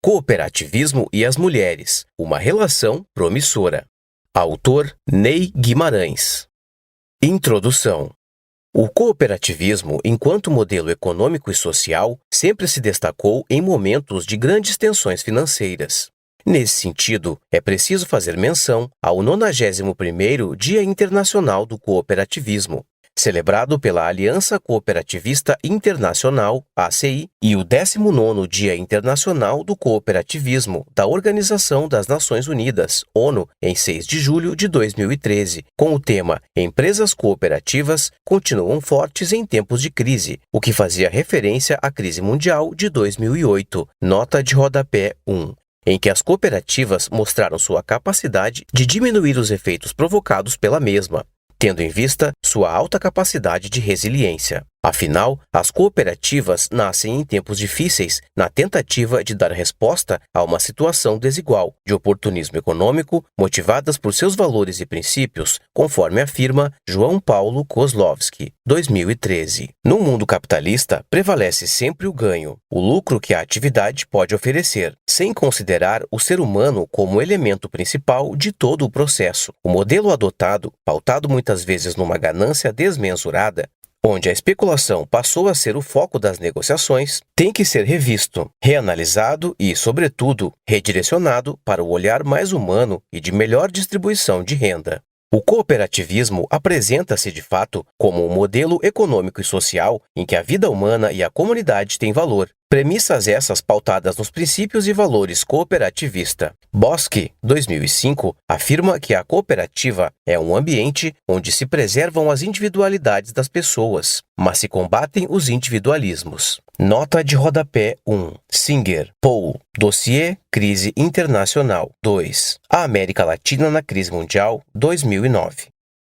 Cooperativismo e as Mulheres, uma relação promissora. Autor Ney Guimarães. Introdução. O cooperativismo, enquanto modelo econômico e social, sempre se destacou em momentos de grandes tensões financeiras. Nesse sentido, é preciso fazer menção ao 91º Dia Internacional do Cooperativismo, celebrado pela Aliança Cooperativista Internacional, ACI, e o 19º Dia Internacional do Cooperativismo da Organização das Nações Unidas, ONU, em 6 de julho de 2013, com o tema Empresas cooperativas continuam fortes em tempos de crise, o que fazia referência à crise mundial de 2008, nota de rodapé 1. Em que as cooperativas mostraram sua capacidade de diminuir os efeitos provocados pela mesma, tendo em vista sua alta capacidade de resiliência. Afinal, as cooperativas nascem em tempos difíceis na tentativa de dar resposta a uma situação desigual de oportunismo econômico motivadas por seus valores e princípios, conforme afirma João Paulo Kozlowski, 2013. No mundo capitalista, prevalece sempre o ganho, o lucro que a atividade pode oferecer, sem considerar o ser humano como elemento principal de todo o processo. O modelo adotado, pautado muitas vezes numa ganância desmensurada, onde a especulação passou a ser o foco das negociações, tem que ser revisto, reanalisado e, sobretudo, redirecionado para o olhar mais humano e de melhor distribuição de renda. O cooperativismo apresenta-se, de fato, como um modelo econômico e social em que a vida humana e a comunidade têm valor, premissas essas pautadas nos princípios e valores cooperativista. Bosque, 2005, afirma que a cooperativa é um ambiente onde se preservam as individualidades das pessoas, mas se combatem os individualismos. Nota de rodapé 1. Singer, Paul. Dossiê Crise Internacional 2. A América Latina na Crise Mundial, 2009.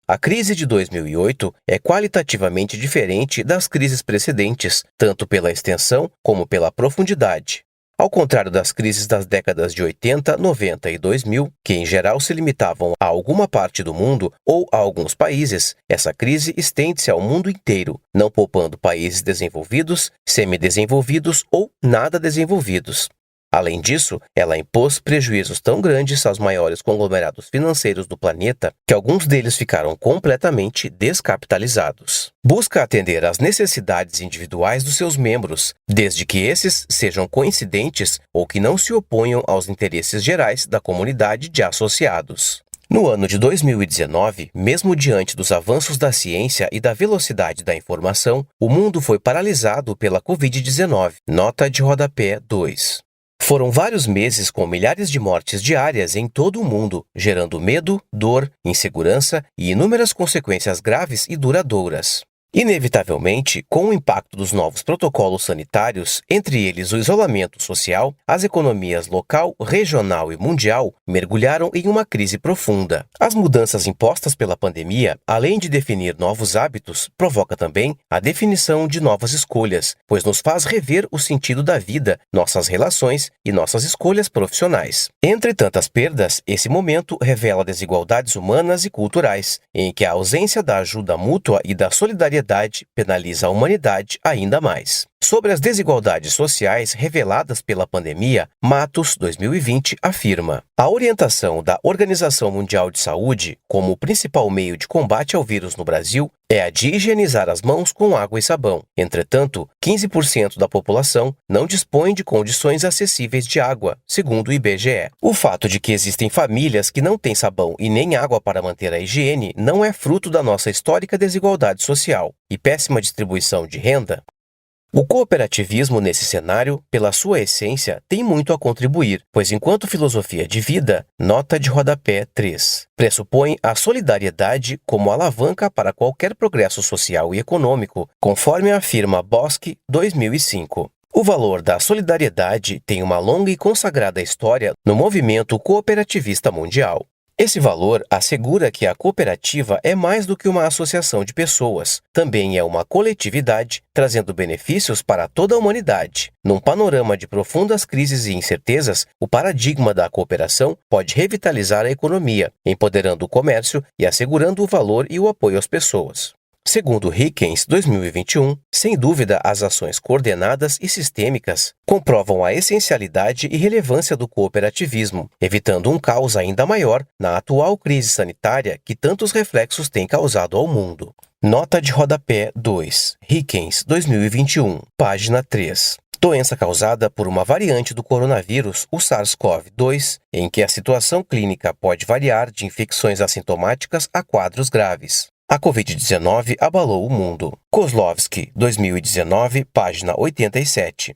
A crise de 2008 é qualitativamente diferente das crises precedentes, tanto pela extensão como pela profundidade. Ao contrário das crises das décadas de 80, 90 e 2000, que em geral se limitavam a alguma parte do mundo ou a alguns países, essa crise estende-se ao mundo inteiro, não poupando países desenvolvidos, semidesenvolvidos ou nada desenvolvidos. Além disso, ela impôs prejuízos tão grandes aos maiores conglomerados financeiros do planeta que alguns deles ficaram completamente descapitalizados. Busca atender às necessidades individuais dos seus membros, desde que esses sejam coincidentes ou que não se oponham aos interesses gerais da comunidade de associados. No ano de 2019, mesmo diante dos avanços da ciência e da velocidade da informação, o mundo foi paralisado pela Covid-19. Nota de rodapé 2. Foram vários meses com milhares de mortes diárias em todo o mundo, gerando medo, dor, insegurança e inúmeras consequências graves e duradouras. Inevitavelmente, com o impacto dos novos protocolos sanitários, entre eles o isolamento social, as economias local, regional e mundial mergulharam em uma crise profunda. As mudanças impostas pela pandemia, além de definir novos hábitos, provoca também a definição de novas escolhas, pois nos faz rever o sentido da vida, nossas relações e nossas escolhas profissionais. Entre tantas perdas, esse momento revela desigualdades humanas e culturais, em que a ausência da ajuda mútua e da solidariedade penaliza a humanidade ainda mais. Sobre as desigualdades sociais reveladas pela pandemia, Matos, 2020, afirma: a orientação da Organização Mundial de Saúde, como o principal meio de combate ao vírus no Brasil, é a de higienizar as mãos com água e sabão. Entretanto, 15% da população não dispõe de condições acessíveis de água, segundo o IBGE. O fato de que existem famílias que não têm sabão e nem água para manter a higiene não é fruto da nossa histórica desigualdade social e péssima distribuição de renda? O cooperativismo, nesse cenário, pela sua essência, tem muito a contribuir, pois enquanto filosofia de vida, nota de rodapé 3, pressupõe a solidariedade como alavanca para qualquer progresso social e econômico, conforme afirma Bosque, 2005. O valor da solidariedade tem uma longa e consagrada história no movimento cooperativista mundial. Esse valor assegura que a cooperativa é mais do que uma associação de pessoas, também é uma coletividade, trazendo benefícios para toda a humanidade. Num panorama de profundas crises e incertezas, o paradigma da cooperação pode revitalizar a economia, empoderando o comércio e assegurando o valor e o apoio às pessoas. Segundo Hickens, 2021, sem dúvida, as ações coordenadas e sistêmicas comprovam a essencialidade e relevância do cooperativismo, evitando um caos ainda maior na atual crise sanitária que tantos reflexos tem causado ao mundo. Nota de rodapé 2, Hickens, 2021, página 3. Doença causada por uma variante do coronavírus, o SARS-CoV-2, em que a situação clínica pode variar de infecções assintomáticas a quadros graves. A Covid-19 abalou o mundo. Kozlowski, 2019, página 87.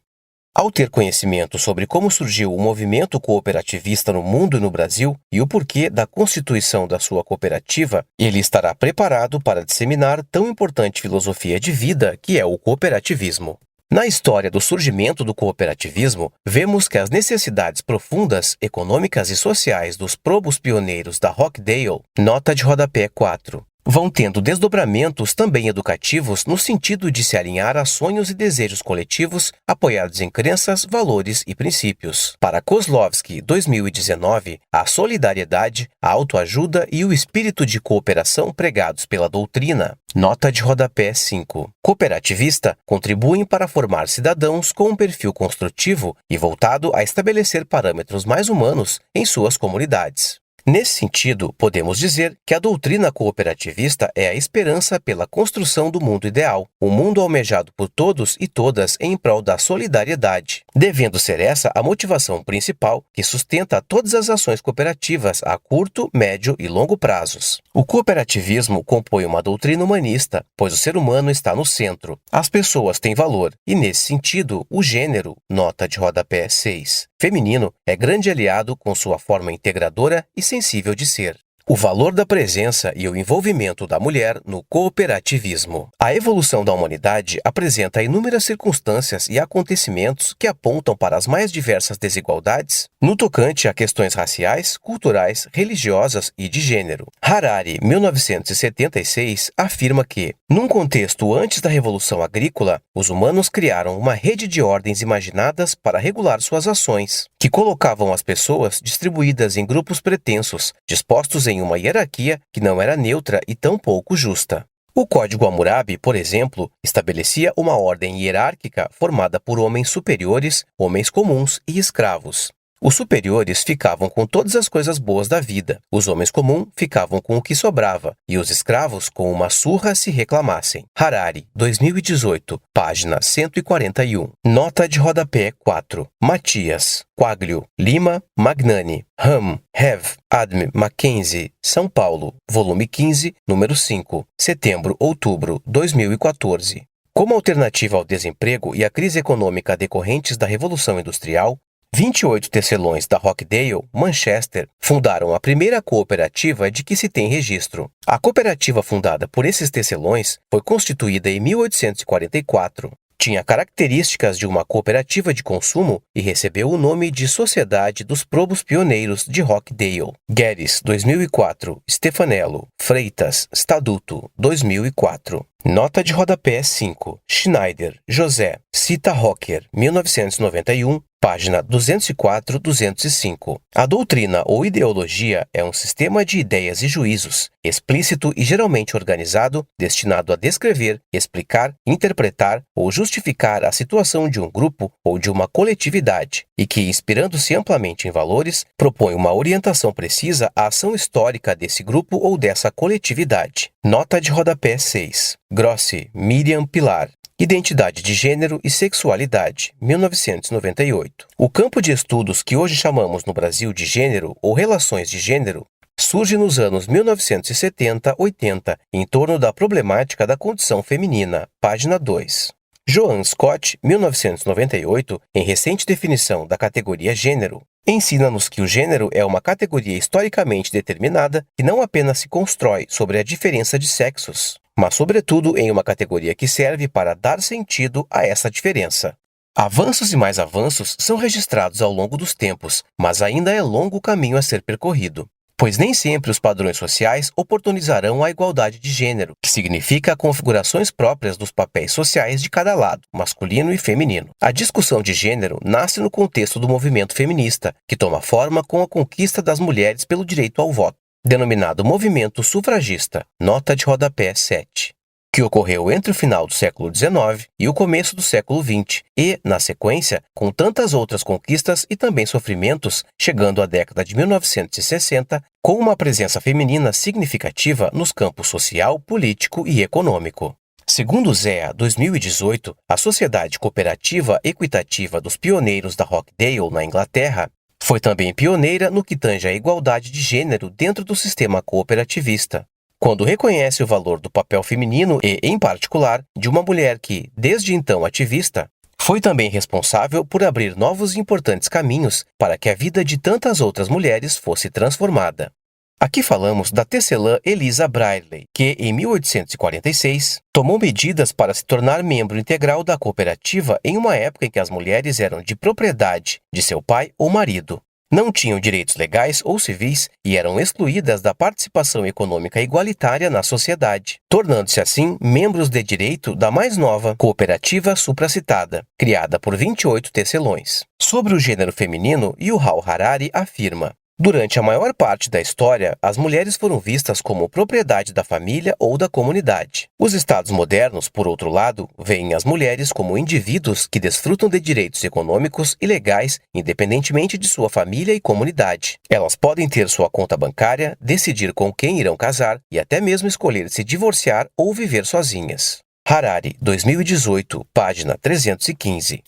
Ao ter conhecimento sobre como surgiu o movimento cooperativista no mundo e no Brasil e o porquê da constituição da sua cooperativa, ele estará preparado para disseminar tão importante filosofia de vida que é o cooperativismo. Na história do surgimento do cooperativismo, vemos que as necessidades profundas, econômicas e sociais dos probos pioneiros da Rockdale, nota de rodapé 4, vão tendo desdobramentos também educativos no sentido de se alinhar a sonhos e desejos coletivos apoiados em crenças, valores e princípios. Para Kozlowski, 2019, a solidariedade, a autoajuda e o espírito de cooperação pregados pela doutrina, nota de rodapé 5, cooperativista, contribuem para formar cidadãos com um perfil construtivo e voltado a estabelecer parâmetros mais humanos em suas comunidades. Nesse sentido, podemos dizer que a doutrina cooperativista é a esperança pela construção do mundo ideal, um mundo almejado por todos e todas em prol da solidariedade, devendo ser essa a motivação principal que sustenta todas as ações cooperativas a curto, médio e longo prazos. O cooperativismo compõe uma doutrina humanista, pois o ser humano está no centro. As pessoas têm valor e, nesse sentido, o gênero, nota de rodapé 6, feminino, é grande aliado com sua forma integradora e sensível de ser. O valor da presença e o envolvimento da mulher no cooperativismo. A evolução da humanidade apresenta inúmeras circunstâncias e acontecimentos que apontam para as mais diversas desigualdades no tocante a questões raciais, culturais, religiosas e de gênero. Harari, 1976, afirma que, num contexto antes da Revolução Agrícola, os humanos criaram uma rede de ordens imaginadas para regular suas ações, que colocavam as pessoas distribuídas em grupos pretensos, dispostos em uma hierarquia que não era neutra e tampouco justa. O Código Hammurabi, por exemplo, estabelecia uma ordem hierárquica formada por homens superiores, homens comuns e escravos. Os superiores ficavam com todas as coisas boas da vida, os homens comuns ficavam com o que sobrava, e os escravos com uma surra se reclamassem. Harari, 2018, página 141. Nota de rodapé 4. Matias, Quaglio, Lima, Magnani, Ham, Hev, Adme, Mackenzie, São Paulo, volume 15, número 5, setembro-outubro, 2014. Como alternativa ao desemprego e à crise econômica decorrentes da Revolução Industrial, 28 tecelões da Rockdale, Manchester, fundaram a primeira cooperativa de que se tem registro. A cooperativa fundada por esses tecelões foi constituída em 1844. Tinha características de uma cooperativa de consumo e recebeu o nome de Sociedade dos Probos Pioneiros de Rockdale. Guedes, 2004. Stefanello, Freitas, Statuto, 2004. Nota de rodapé 5. Schneider, José, Cita Rocker, 1991, página 204-205. A doutrina ou ideologia é um sistema de ideias e juízos, explícito e geralmente organizado, destinado a descrever, explicar, interpretar ou justificar a situação de um grupo ou de uma coletividade, e que, inspirando-se amplamente em valores, propõe uma orientação precisa à ação histórica desse grupo ou dessa coletividade. Nota de rodapé 6. Grossi, Miriam Pilar. Identidade de Gênero e Sexualidade, 1998. O campo de estudos que hoje chamamos no Brasil de gênero ou relações de gênero surge nos anos 1970-80 em torno da problemática da condição feminina, página 2. Joan Scott, 1998, em recente definição da categoria gênero, ensina-nos que o gênero é uma categoria historicamente determinada que não apenas se constrói sobre a diferença de sexos, mas, sobretudo, em uma categoria que serve para dar sentido a essa diferença. Avanços e mais avanços são registrados ao longo dos tempos, mas ainda é longo o caminho a ser percorrido, pois nem sempre os padrões sociais oportunizarão a igualdade de gênero, que significa configurações próprias dos papéis sociais de cada lado, masculino e feminino. A discussão de gênero nasce no contexto do movimento feminista, que toma forma com a conquista das mulheres pelo direito ao voto, denominado movimento sufragista, nota de rodapé 7. que ocorreu entre o final do século XIX e o começo do século XX, e, na sequência, com tantas outras conquistas e também sofrimentos, chegando à década de 1960, com uma presença feminina significativa nos campos social, político e econômico. Segundo o ZEA 2018, a Sociedade Cooperativa Equitativa dos Pioneiros da Rochdale, na Inglaterra, foi também pioneira no que tange à igualdade de gênero dentro do sistema cooperativista, quando reconhece o valor do papel feminino e, em particular, de uma mulher que, desde então ativista, foi também responsável por abrir novos e importantes caminhos para que a vida de tantas outras mulheres fosse transformada. Aqui falamos da tecelã Eliza Brierley, que, em 1846, tomou medidas para se tornar membro integral da cooperativa em uma época em que as mulheres eram de propriedade de seu pai ou marido, não tinham direitos legais ou civis e eram excluídas da participação econômica igualitária na sociedade, tornando-se assim membros de direito da mais nova cooperativa supracitada, criada por 28 tecelões. Sobre o gênero feminino, Yuval Harari afirma: durante a maior parte da história, as mulheres foram vistas como propriedade da família ou da comunidade. Os estados modernos, por outro lado, veem as mulheres como indivíduos que desfrutam de direitos econômicos e legais, independentemente de sua família e comunidade. Elas podem ter sua conta bancária, decidir com quem irão casar e até mesmo escolher se divorciar ou viver sozinhas. Harari, 2018, página 315.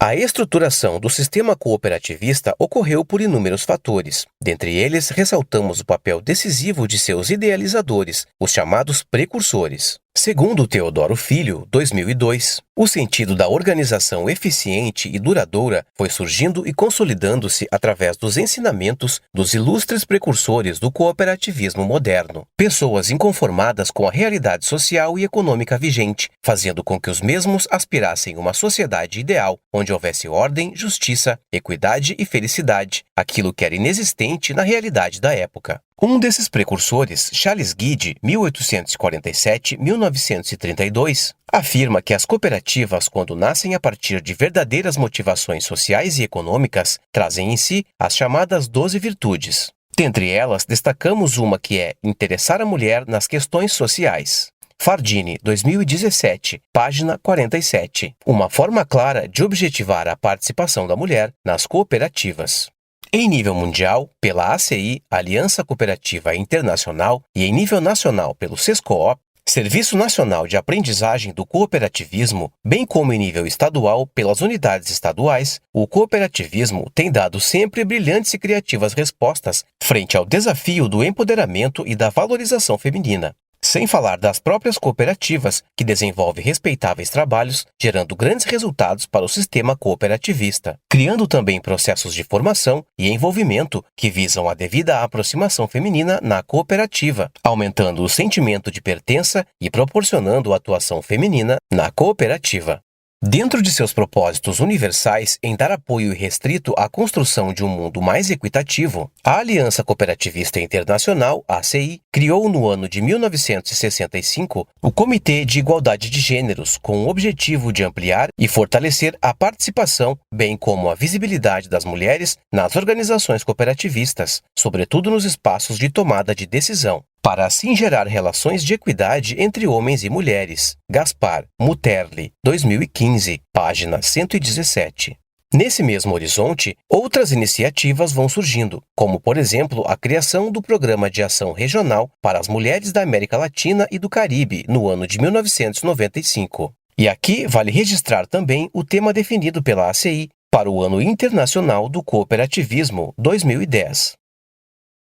A estruturação do sistema cooperativista ocorreu por inúmeros fatores. Dentre eles, ressaltamos o papel decisivo de seus idealizadores, os chamados precursores. Segundo Teodoro Filho, 2002, o sentido da organização eficiente e duradoura foi surgindo e consolidando-se através dos ensinamentos dos ilustres precursores do cooperativismo moderno. Pessoas inconformadas com a realidade social e econômica vigente, fazendo com que os mesmos aspirassem uma sociedade ideal, onde houvesse ordem, justiça, equidade e felicidade, aquilo que era inexistente na realidade da época. Um desses precursores, Charles Guide, 1847-1932, afirma que as cooperativas, quando nascem a partir de verdadeiras motivações sociais e econômicas, trazem em si as chamadas 12 virtudes. Dentre elas, destacamos uma que é interessar a mulher nas questões sociais. Fardini, 2017, página 47. Uma forma clara de objetivar a participação da mulher nas cooperativas. Em nível mundial, pela ACI, Aliança Cooperativa Internacional, e em nível nacional pelo SESCOOP, Serviço Nacional de Aprendizagem do Cooperativismo, bem como em nível estadual pelas unidades estaduais, o cooperativismo tem dado sempre brilhantes e criativas respostas frente ao desafio do empoderamento e da valorização feminina. Sem falar das próprias cooperativas, que desenvolvem respeitáveis trabalhos, gerando grandes resultados para o sistema cooperativista, criando também processos de formação e envolvimento que visam a devida aproximação feminina na cooperativa, aumentando o sentimento de pertença e proporcionando atuação feminina na cooperativa. Dentro de seus propósitos universais em dar apoio irrestrito à construção de um mundo mais equitativo, a Aliança Cooperativista Internacional, ACI, criou no ano de 1965 o Comitê de Igualdade de Gêneros, com o objetivo de ampliar e fortalecer a participação, bem como a visibilidade das mulheres nas organizações cooperativistas, sobretudo nos espaços de tomada de decisão, para assim gerar relações de equidade entre homens e mulheres. Gaspar, Muterli, 2015, página 117. Nesse mesmo horizonte, outras iniciativas vão surgindo, como, por exemplo, a criação do Programa de Ação Regional para as Mulheres da América Latina e do Caribe, no ano de 1995. E aqui vale registrar também o tema definido pela ACI para o Ano Internacional do Cooperativismo, 2010.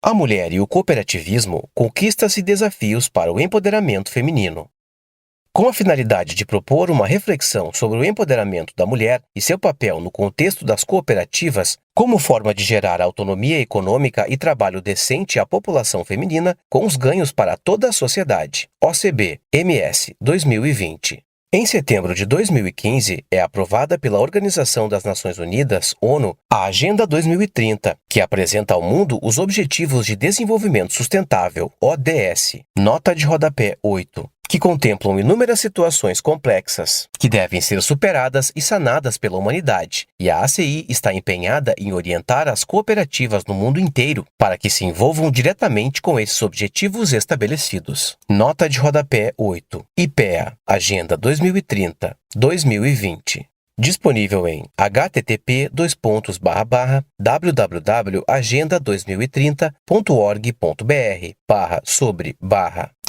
A mulher e o cooperativismo, conquistas e desafios para o empoderamento feminino. Com a finalidade de propor uma reflexão sobre o empoderamento da mulher e seu papel no contexto das cooperativas, como forma de gerar autonomia econômica e trabalho decente à população feminina, com os ganhos para toda a sociedade. OCB, MS, 2020. Em setembro de 2015, é aprovada pela Organização das Nações Unidas, ONU, a Agenda 2030, que apresenta ao mundo os Objetivos de Desenvolvimento Sustentável, ODS, nota de rodapé 8, que contemplam inúmeras situações complexas, que devem ser superadas e sanadas pela humanidade, e a ACI está empenhada em orientar as cooperativas no mundo inteiro para que se envolvam diretamente com esses objetivos estabelecidos. Nota de rodapé 8. IPEA, Agenda 2030-2020. Disponível em http://www.agenda2030.org.br/sobre/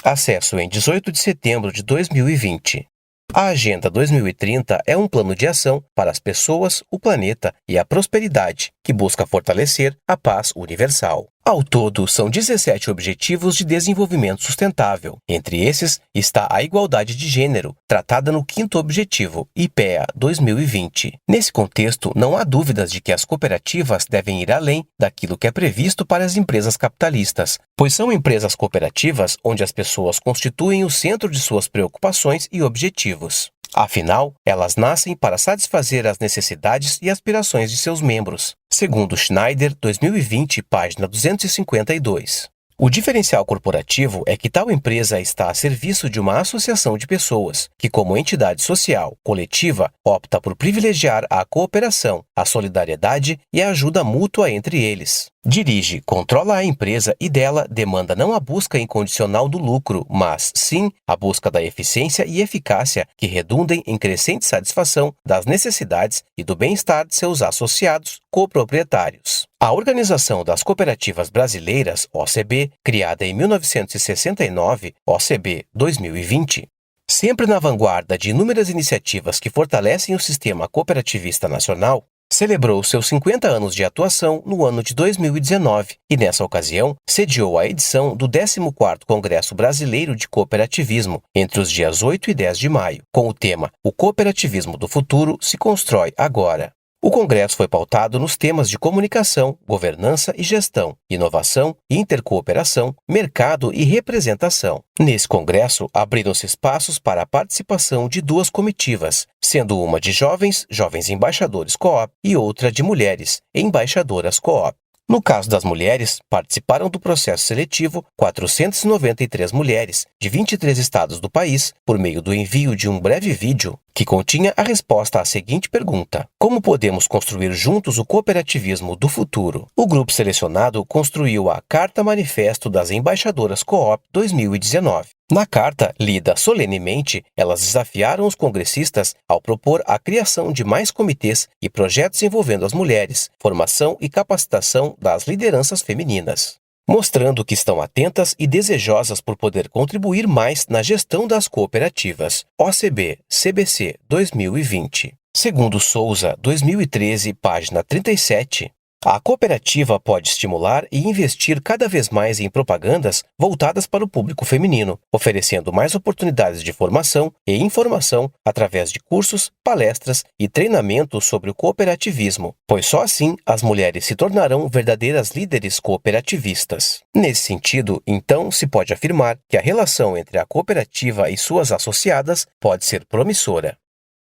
Acesso em 18 de setembro de 2020. A Agenda 2030 é um plano de ação para as pessoas, o planeta e a prosperidade, que busca fortalecer a paz universal. Ao todo, são 17 Objetivos de Desenvolvimento Sustentável. Entre esses está a igualdade de gênero, tratada no 5º Objetivo, IPEA 2020. Nesse contexto, não há dúvidas de que as cooperativas devem ir além daquilo que é previsto para as empresas capitalistas, pois são empresas cooperativas onde as pessoas constituem o centro de suas preocupações e objetivos. Afinal, elas nascem para satisfazer as necessidades e aspirações de seus membros. Segundo Schneider, 2020, página 252. O diferencial corporativo é que tal empresa está a serviço de uma associação de pessoas, que, como entidade social, coletiva, opta por privilegiar a cooperação, a solidariedade e a ajuda mútua entre eles. Dirige, controla a empresa e dela demanda não a busca incondicional do lucro, mas, sim, a busca da eficiência e eficácia que redundem em crescente satisfação das necessidades e do bem-estar de seus associados coproprietários. A Organização das Cooperativas Brasileiras, OCB, criada em 1969, OCB 2020, sempre na vanguarda de inúmeras iniciativas que fortalecem o sistema cooperativista nacional, celebrou seus 50 anos de atuação no ano de 2019 e, nessa ocasião, sediou a edição do 14º Congresso Brasileiro de Cooperativismo, entre os dias 8 e 10 de maio, com o tema O Cooperativismo do Futuro se constrói agora. O congresso foi pautado nos temas de comunicação, governança e gestão, inovação, intercooperação, mercado e representação. Nesse congresso, abriram-se espaços para a participação de 2 comitivas, sendo uma de jovens embaixadores coop, e outra de mulheres, embaixadoras coop. No caso das mulheres, participaram do processo seletivo 493 mulheres de 23 estados do país, por meio do envio de um breve vídeo que continha a resposta à seguinte pergunta: como podemos construir juntos o cooperativismo do futuro? O grupo selecionado construiu a Carta Manifesto das Embaixadoras Coop 2019. Na carta, lida solenemente, elas desafiaram os congressistas ao propor a criação de mais comitês e projetos envolvendo as mulheres, formação e capacitação das lideranças femininas, mostrando que estão atentas e desejosas por poder contribuir mais na gestão das cooperativas. OCB, CBC 2020. Segundo Souza, 2013, página 37, a cooperativa pode estimular e investir cada vez mais em propagandas voltadas para o público feminino, oferecendo mais oportunidades de formação e informação através de cursos, palestras e treinamentos sobre o cooperativismo, pois só assim as mulheres se tornarão verdadeiras líderes cooperativistas. Nesse sentido, então, se pode afirmar que a relação entre a cooperativa e suas associadas pode ser promissora.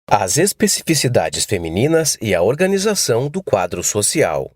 As especificidades femininas e a organização do quadro social.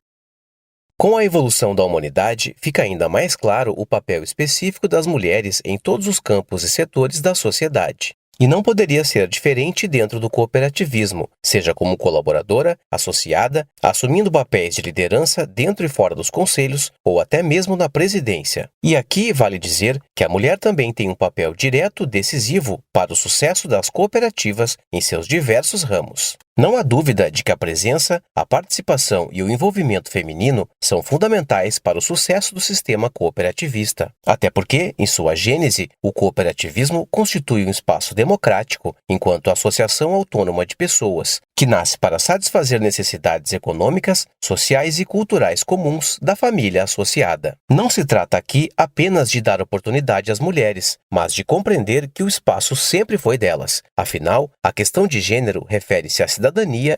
Com a evolução da humanidade, fica ainda mais claro o papel específico das mulheres em todos os campos e setores da sociedade. E não poderia ser diferente dentro do cooperativismo, seja como colaboradora, associada, assumindo papéis de liderança dentro e fora dos conselhos ou até mesmo na presidência. E aqui vale dizer que a mulher também tem um papel direto decisivo para o sucesso das cooperativas em seus diversos ramos. Não há dúvida de que a presença, a participação e o envolvimento feminino são fundamentais para o sucesso do sistema cooperativista. Até porque, em sua gênese, o cooperativismo constitui um espaço democrático enquanto associação autônoma de pessoas, que nasce para satisfazer necessidades econômicas, sociais e culturais comuns da família associada. Não se trata aqui apenas de dar oportunidade às mulheres, mas de compreender que o espaço sempre foi delas. Afinal, a questão de gênero refere-se à cidadania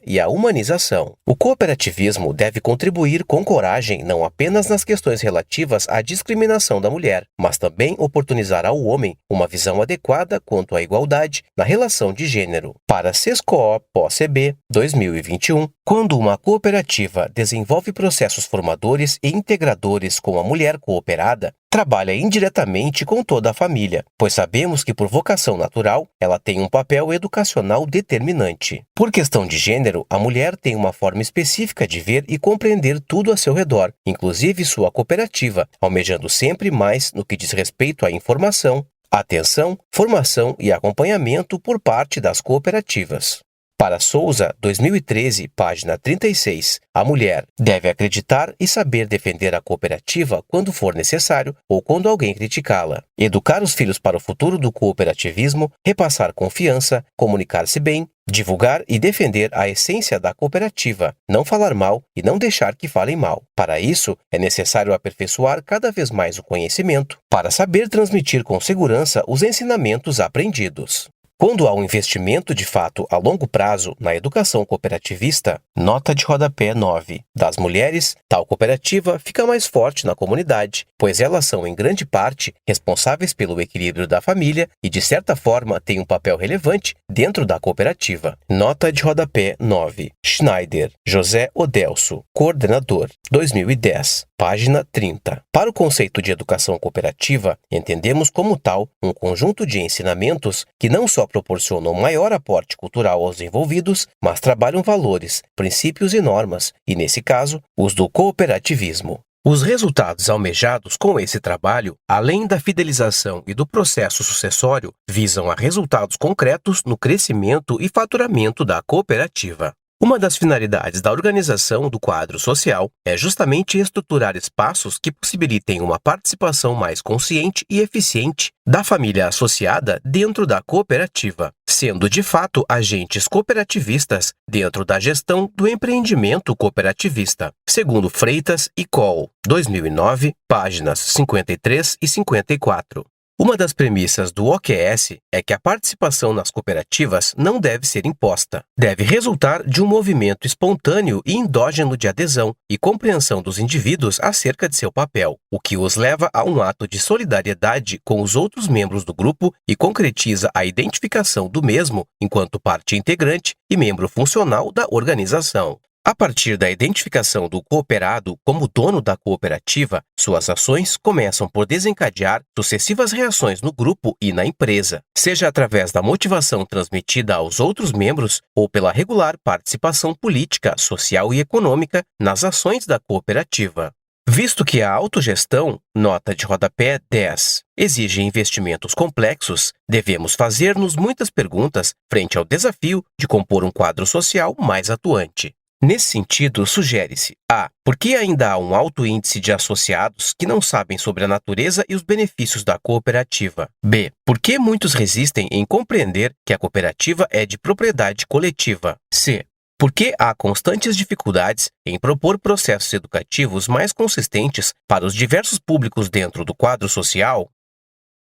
e à humanização. O cooperativismo deve contribuir com coragem não apenas nas questões relativas à discriminação da mulher, mas também oportunizar ao homem uma visão adequada quanto à igualdade na relação de gênero. Para Sescoop OCB, OCB 2021, quando uma cooperativa desenvolve processos formadores e integradores com a mulher cooperada, trabalha indiretamente com toda a família, pois sabemos que por vocação natural, ela tem um papel educacional determinante. Por questão de gênero, a mulher tem uma forma específica de ver e compreender tudo a seu redor, inclusive sua cooperativa, almejando sempre mais no que diz respeito à informação, atenção, formação e acompanhamento por parte das cooperativas. Para Souza, 2013, página 36, a mulher deve acreditar e saber defender a cooperativa quando for necessário ou quando alguém criticá-la. Educar os filhos para o futuro do cooperativismo, repassar confiança, comunicar-se bem, divulgar e defender a essência da cooperativa, não falar mal e não deixar que falem mal. Para isso, é necessário aperfeiçoar cada vez mais o conhecimento, para saber transmitir com segurança os ensinamentos aprendidos. Quando há um investimento de fato a longo prazo na educação cooperativista, nota de rodapé 9, das mulheres, tal cooperativa fica mais forte na comunidade, pois elas são em grande parte responsáveis pelo equilíbrio da família e de certa forma têm um papel relevante dentro da cooperativa. Nota de rodapé 9. Schneider, José Odelso, coordenador, 2010. Página 30. Para o conceito de educação cooperativa, entendemos como tal um conjunto de ensinamentos que não só proporcionam maior aporte cultural aos envolvidos, mas trabalham valores, princípios e normas, e nesse caso, os do cooperativismo. Os resultados almejados com esse trabalho, além da fidelização e do processo sucessório, visam a resultados concretos no crescimento e faturamento da cooperativa. Uma das finalidades da organização do quadro social é justamente estruturar espaços que possibilitem uma participação mais consciente e eficiente da família associada dentro da cooperativa, sendo de fato agentes cooperativistas dentro da gestão do empreendimento cooperativista, segundo Freitas e Coll, 2009, páginas 53 e 54. Uma das premissas do OQS é que a participação nas cooperativas não deve ser imposta. Deve resultar de um movimento espontâneo e endógeno de adesão e compreensão dos indivíduos acerca de seu papel, o que os leva a um ato de solidariedade com os outros membros do grupo e concretiza a identificação do mesmo enquanto parte integrante e membro funcional da organização. A partir da identificação do cooperado como dono da cooperativa, suas ações começam por desencadear sucessivas reações no grupo e na empresa, seja através da motivação transmitida aos outros membros ou pela regular participação política, social e econômica nas ações da cooperativa. Visto que a autogestão, nota de rodapé 10, exige investimentos complexos, devemos fazer-nos muitas perguntas frente ao desafio de compor um quadro social mais atuante. Nesse sentido, sugere-se: a. Por que ainda há um alto índice de associados que não sabem sobre a natureza e os benefícios da cooperativa? B. Por que muitos resistem em compreender que a cooperativa é de propriedade coletiva? C. Por que há constantes dificuldades em propor processos educativos mais consistentes para os diversos públicos dentro do quadro social?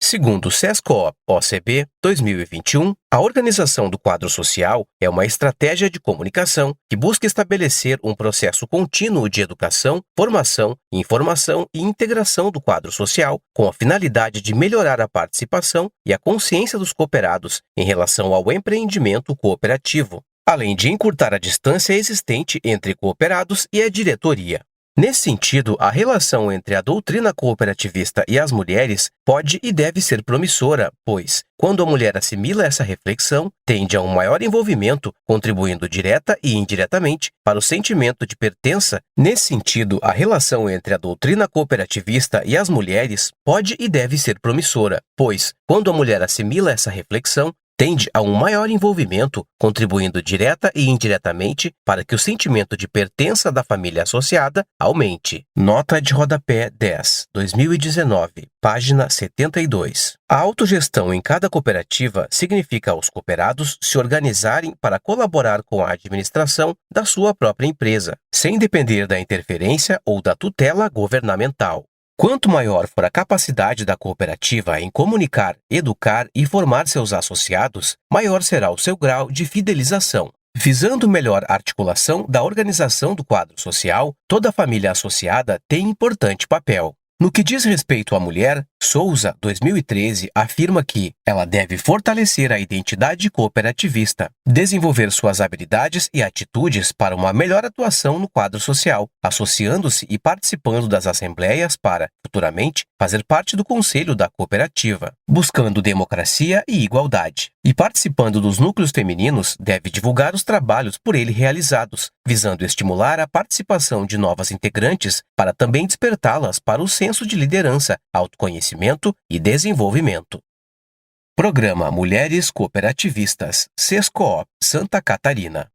Segundo o SESCOOP OCB 2021, a organização do quadro social é uma estratégia de comunicação que busca estabelecer um processo contínuo de educação, formação, informação e integração do quadro social, com a finalidade de melhorar a participação e a consciência dos cooperados em relação ao empreendimento cooperativo, além de encurtar a distância existente entre cooperados e a diretoria. Nesse sentido, a relação entre a doutrina cooperativista e as mulheres pode e deve ser promissora, pois, quando a mulher assimila essa reflexão, tende a um maior envolvimento, contribuindo direta e indiretamente para o sentimento de pertença. Nesse sentido, a relação entre a doutrina cooperativista e as mulheres pode e deve ser promissora, pois, quando a mulher assimila essa reflexão, tende a um maior envolvimento, contribuindo direta e indiretamente para que o sentimento de pertença da família associada aumente. Nota de rodapé 10, 2019, página 72. A autogestão em cada cooperativa significa aos cooperados se organizarem para colaborar com a administração da sua própria empresa, sem depender da interferência ou da tutela governamental. Quanto maior for a capacidade da cooperativa em comunicar, educar e formar seus associados, maior será o seu grau de fidelização. Visando melhor articulação da organização do quadro social, toda a família associada tem importante papel. No que diz respeito à mulher, Souza, 2013, afirma que ela deve fortalecer a identidade cooperativista, desenvolver suas habilidades e atitudes para uma melhor atuação no quadro social, associando-se e participando das assembleias para, futuramente, fazer parte do conselho da cooperativa, buscando democracia e igualdade. E participando dos núcleos femininos, deve divulgar os trabalhos por ele realizados, visando estimular a participação de novas integrantes para também despertá-las para o senso de liderança, autoconhecimento e desenvolvimento. Programa Mulheres Cooperativistas, SESCOOP, Santa Catarina.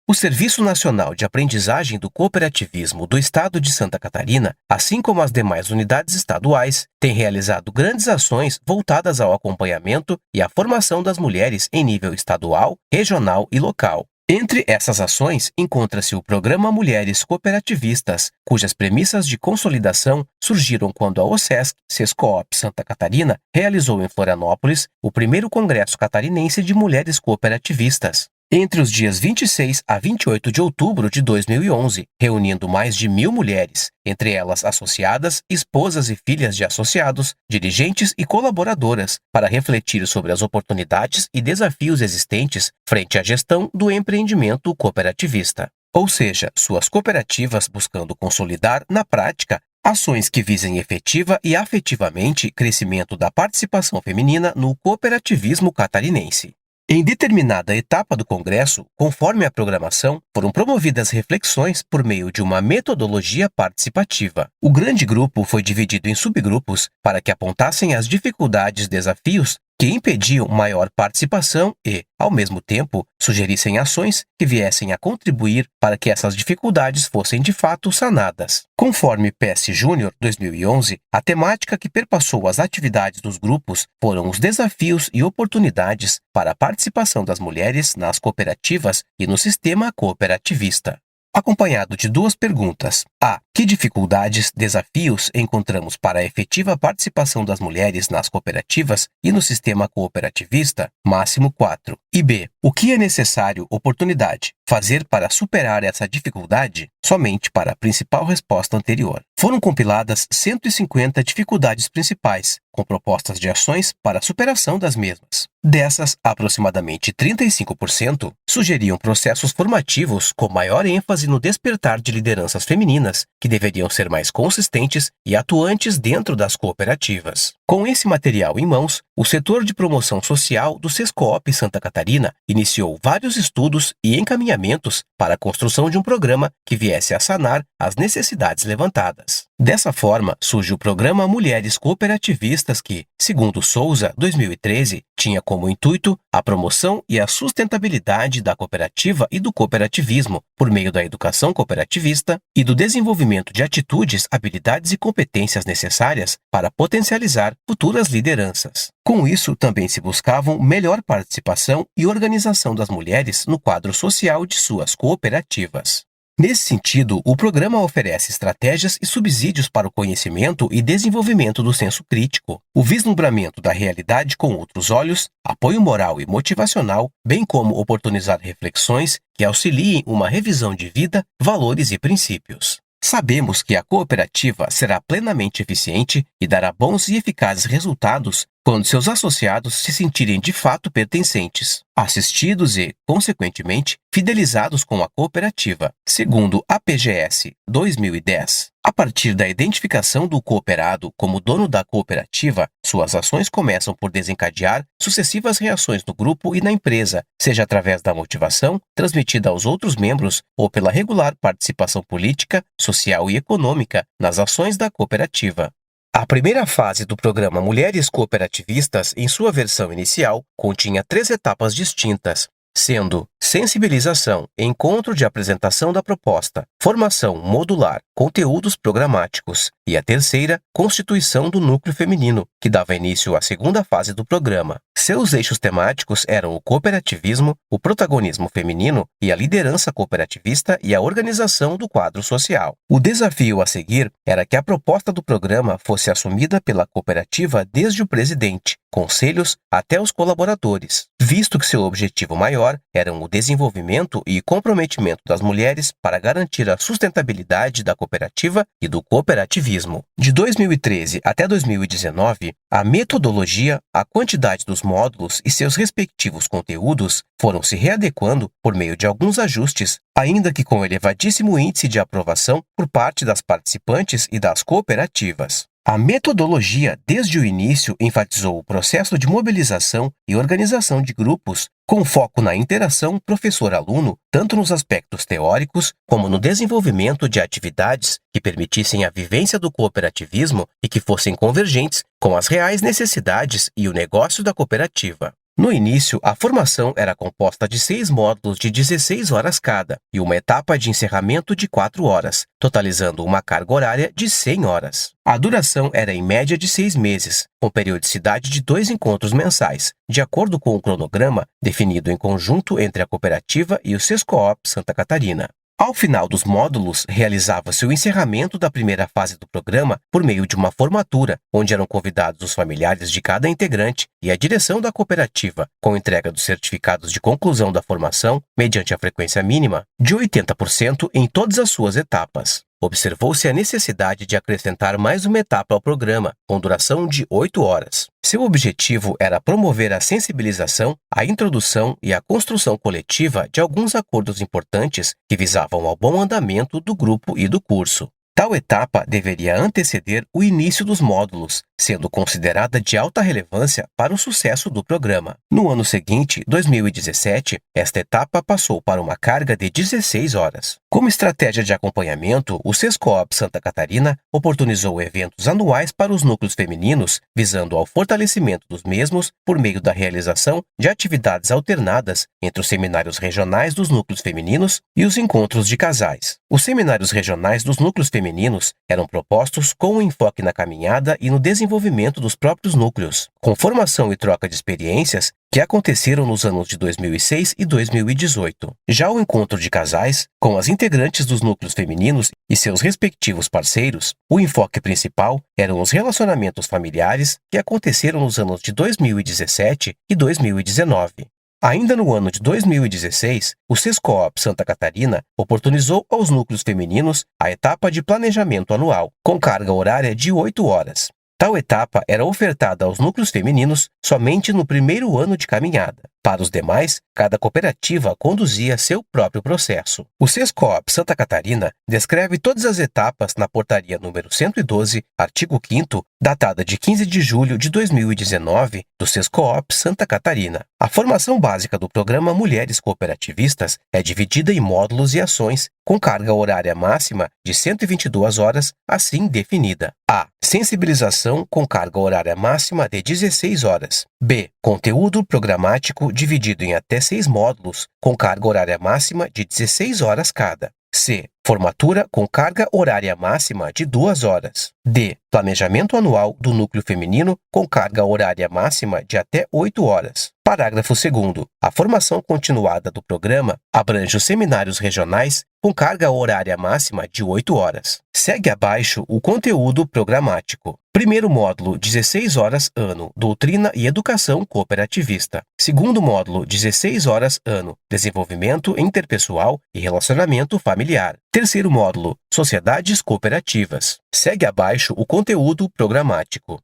O Serviço Nacional de Aprendizagem do Cooperativismo do Estado de Santa Catarina, assim como as demais unidades estaduais, tem realizado grandes ações voltadas ao acompanhamento e à formação das mulheres em nível estadual, regional e local. Entre essas ações, encontra-se o Programa Mulheres Cooperativistas, cujas premissas de consolidação surgiram quando a OSESC, SESCOOP Santa Catarina, realizou em Florianópolis o primeiro Congresso Catarinense de Mulheres Cooperativistas, entre os dias 26 a 28 de outubro de 2011, reunindo mais de 1.000 mulheres, entre elas associadas, esposas e filhas de associados, dirigentes e colaboradoras, para refletir sobre as oportunidades e desafios existentes frente à gestão do empreendimento cooperativista. Ou seja, suas cooperativas buscando consolidar, na prática, ações que visem efetiva e afetivamente crescimento da participação feminina no cooperativismo catarinense. Em determinada etapa do Congresso, conforme a programação, foram promovidas reflexões por meio de uma metodologia participativa. O grande grupo foi dividido em subgrupos para que apontassem as dificuldades e desafios que impediam maior participação e, ao mesmo tempo, sugerissem ações que viessem a contribuir para que essas dificuldades fossem de fato sanadas. Conforme PS Júnior 2011, a temática que perpassou as atividades dos grupos foram os desafios e oportunidades para a participação das mulheres nas cooperativas e no sistema cooperativista. Acompanhado de duas perguntas. A. Que dificuldades, desafios encontramos para a efetiva participação das mulheres nas cooperativas e no sistema cooperativista? Máximo 4. E B. O que é necessário, oportunidade, fazer para superar essa dificuldade? Somente para a principal resposta anterior. Foram compiladas 150 dificuldades principais, com propostas de ações para a superação das mesmas. Dessas, aproximadamente 35% sugeriam processos formativos com maior ênfase no despertar de lideranças femininas, que deveriam ser mais consistentes e atuantes dentro das cooperativas. Com esse material em mãos, o setor de promoção social do SESCOOP Santa Catarina iniciou vários estudos e encaminhamentos para a construção de um programa que viesse a sanar as necessidades levantadas. Dessa forma, surge o Programa Mulheres Cooperativistas que, segundo Souza, 2013, tinha como intuito a promoção e a sustentabilidade da cooperativa e do cooperativismo por meio da educação cooperativista e do desenvolvimento de atitudes, habilidades e competências necessárias para potencializar futuras lideranças. Com isso, também se buscavam melhor participação e organização das mulheres no quadro social de suas cooperativas. Nesse sentido, o programa oferece estratégias e subsídios para o conhecimento e desenvolvimento do senso crítico, o vislumbramento da realidade com outros olhos, apoio moral e motivacional, bem como oportunizar reflexões que auxiliem uma revisão de vida, valores e princípios. Sabemos que a cooperativa será plenamente eficiente e dará bons e eficazes resultados quando seus associados se sentirem de fato pertencentes, assistidos e, consequentemente, fidelizados com a cooperativa, segundo a PGS 2010. A partir da identificação do cooperado como dono da cooperativa, suas ações começam por desencadear sucessivas reações no grupo e na empresa, seja através da motivação transmitida aos outros membros ou pela regular participação política, social e econômica nas ações da cooperativa. A primeira fase do programa Mulheres Cooperativistas, em sua versão inicial, continha 3 etapas distintas, sendo sensibilização, encontro de apresentação da proposta, formação modular, conteúdos programáticos e a terceira, constituição do núcleo feminino, que dava início à segunda fase do programa. Seus eixos temáticos eram o cooperativismo, o protagonismo feminino e a liderança cooperativista e a organização do quadro social. O desafio a seguir era que a proposta do programa fosse assumida pela cooperativa desde o presidente, conselhos até os colaboradores, visto que seu objetivo maior era o desenvolvimento e comprometimento das mulheres para garantir a sustentabilidade da cooperativa e do cooperativismo. De 2013 até 2019, a metodologia, a quantidade dos módulos e seus respectivos conteúdos foram se readequando por meio de alguns ajustes, ainda que com elevadíssimo índice de aprovação por parte das participantes e das cooperativas. A metodologia, desde o início, enfatizou o processo de mobilização e organização de grupos, com foco na interação professor-aluno, tanto nos aspectos teóricos como no desenvolvimento de atividades que permitissem a vivência do cooperativismo e que fossem convergentes com as reais necessidades e o negócio da cooperativa. No início, a formação era composta de 6 módulos de 16 horas cada e uma etapa de encerramento de 4 horas, totalizando uma carga horária de 100 horas. A duração era em média de 6 meses, com periodicidade de 2 encontros mensais, de acordo com o cronograma definido em conjunto entre a cooperativa e o Sescoop Santa Catarina. Ao final dos módulos, realizava-se o encerramento da primeira fase do programa por meio de uma formatura, onde eram convidados os familiares de cada integrante e a direção da cooperativa, com entrega dos certificados de conclusão da formação, mediante a frequência mínima, de 80% em todas as suas etapas. Observou-se a necessidade de acrescentar mais uma etapa ao programa, com duração de 8 horas. Seu objetivo era promover a sensibilização, a introdução e a construção coletiva de alguns acordos importantes que visavam ao bom andamento do grupo e do curso. Tal etapa deveria anteceder o início dos módulos, sendo considerada de alta relevância para o sucesso do programa. No ano seguinte, 2017, esta etapa passou para uma carga de 16 horas. Como estratégia de acompanhamento, o Sescoop Santa Catarina oportunizou eventos anuais para os núcleos femininos, visando ao fortalecimento dos mesmos por meio da realização de atividades alternadas entre os seminários regionais dos núcleos femininos e os encontros de casais. Os seminários regionais dos núcleos femininos eram propostos com um enfoque na caminhada e no desenvolvimento dos próprios núcleos, com formação e troca de experiências que aconteceram nos anos de 2006 e 2018. Já o encontro de casais, com as integrantes dos núcleos femininos e seus respectivos parceiros, o enfoque principal eram os relacionamentos familiares que aconteceram nos anos de 2017 e 2019. Ainda no ano de 2016, o Sescoop Santa Catarina oportunizou aos núcleos femininos a etapa de planejamento anual, com carga horária de 8 horas. Tal etapa era ofertada aos núcleos femininos somente no primeiro ano de caminhada. Para os demais, cada cooperativa conduzia seu próprio processo. O Sescoop Santa Catarina descreve todas as etapas na Portaria número 112, artigo 5º, datada de 15 de julho de 2019, do Sescoop Santa Catarina. A formação básica do programa Mulheres Cooperativistas é dividida em módulos e ações, com carga horária máxima de 122 horas, assim definida. A. Sensibilização com carga horária máxima de 16 horas. B. Conteúdo programático dividido em até 6 módulos, com carga horária máxima de 16 horas cada. C. Formatura com carga horária máxima de 2 horas. D. Planejamento anual do núcleo feminino com carga horária máxima de até 8 horas. Parágrafo 2º. A formação continuada do programa abrange os seminários regionais com carga horária máxima de 8 horas. Segue abaixo o conteúdo programático. Primeiro módulo, 16 horas ano, Doutrina e Educação Cooperativista. Segundo módulo, 16 horas ano, Desenvolvimento Interpessoal e Relacionamento Familiar. Terceiro módulo, Sociedades Cooperativas. Segue abaixo o conteúdo programático.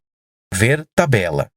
Ver tabela.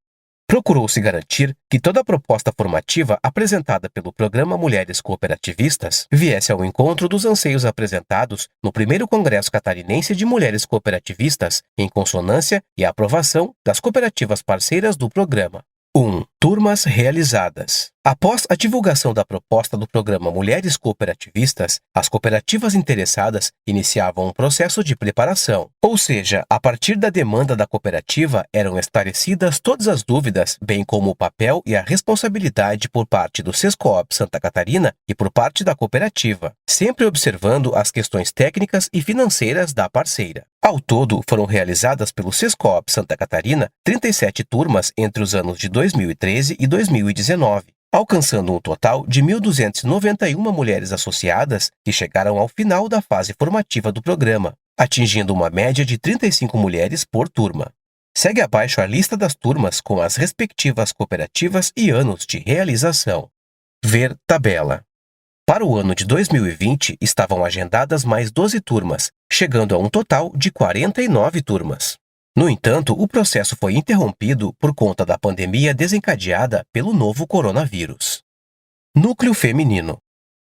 Procurou-se garantir que toda a proposta formativa apresentada pelo Programa Mulheres Cooperativistas viesse ao encontro dos anseios apresentados no primeiro Congresso Catarinense de Mulheres Cooperativistas, em consonância e aprovação das cooperativas parceiras do programa. 1. Turmas realizadas. Após a divulgação da proposta do programa Mulheres Cooperativistas, as cooperativas interessadas iniciavam um processo de preparação, ou seja, a partir da demanda da cooperativa eram esclarecidas todas as dúvidas, bem como o papel e a responsabilidade por parte do Sescoop Santa Catarina e por parte da cooperativa, sempre observando as questões técnicas e financeiras da parceira. Ao todo, foram realizadas pelo Sescoop Santa Catarina 37 turmas entre os anos de 2013 e 2019, alcançando um total de 1.291 mulheres associadas que chegaram ao final da fase formativa do programa, atingindo uma média de 35 mulheres por turma. Segue abaixo a lista das turmas com as respectivas cooperativas e anos de realização. Ver tabela. Para o ano de 2020, estavam agendadas mais 12 turmas, chegando a um total de 49 turmas. No entanto, o processo foi interrompido por conta da pandemia desencadeada pelo novo coronavírus. Núcleo Feminino.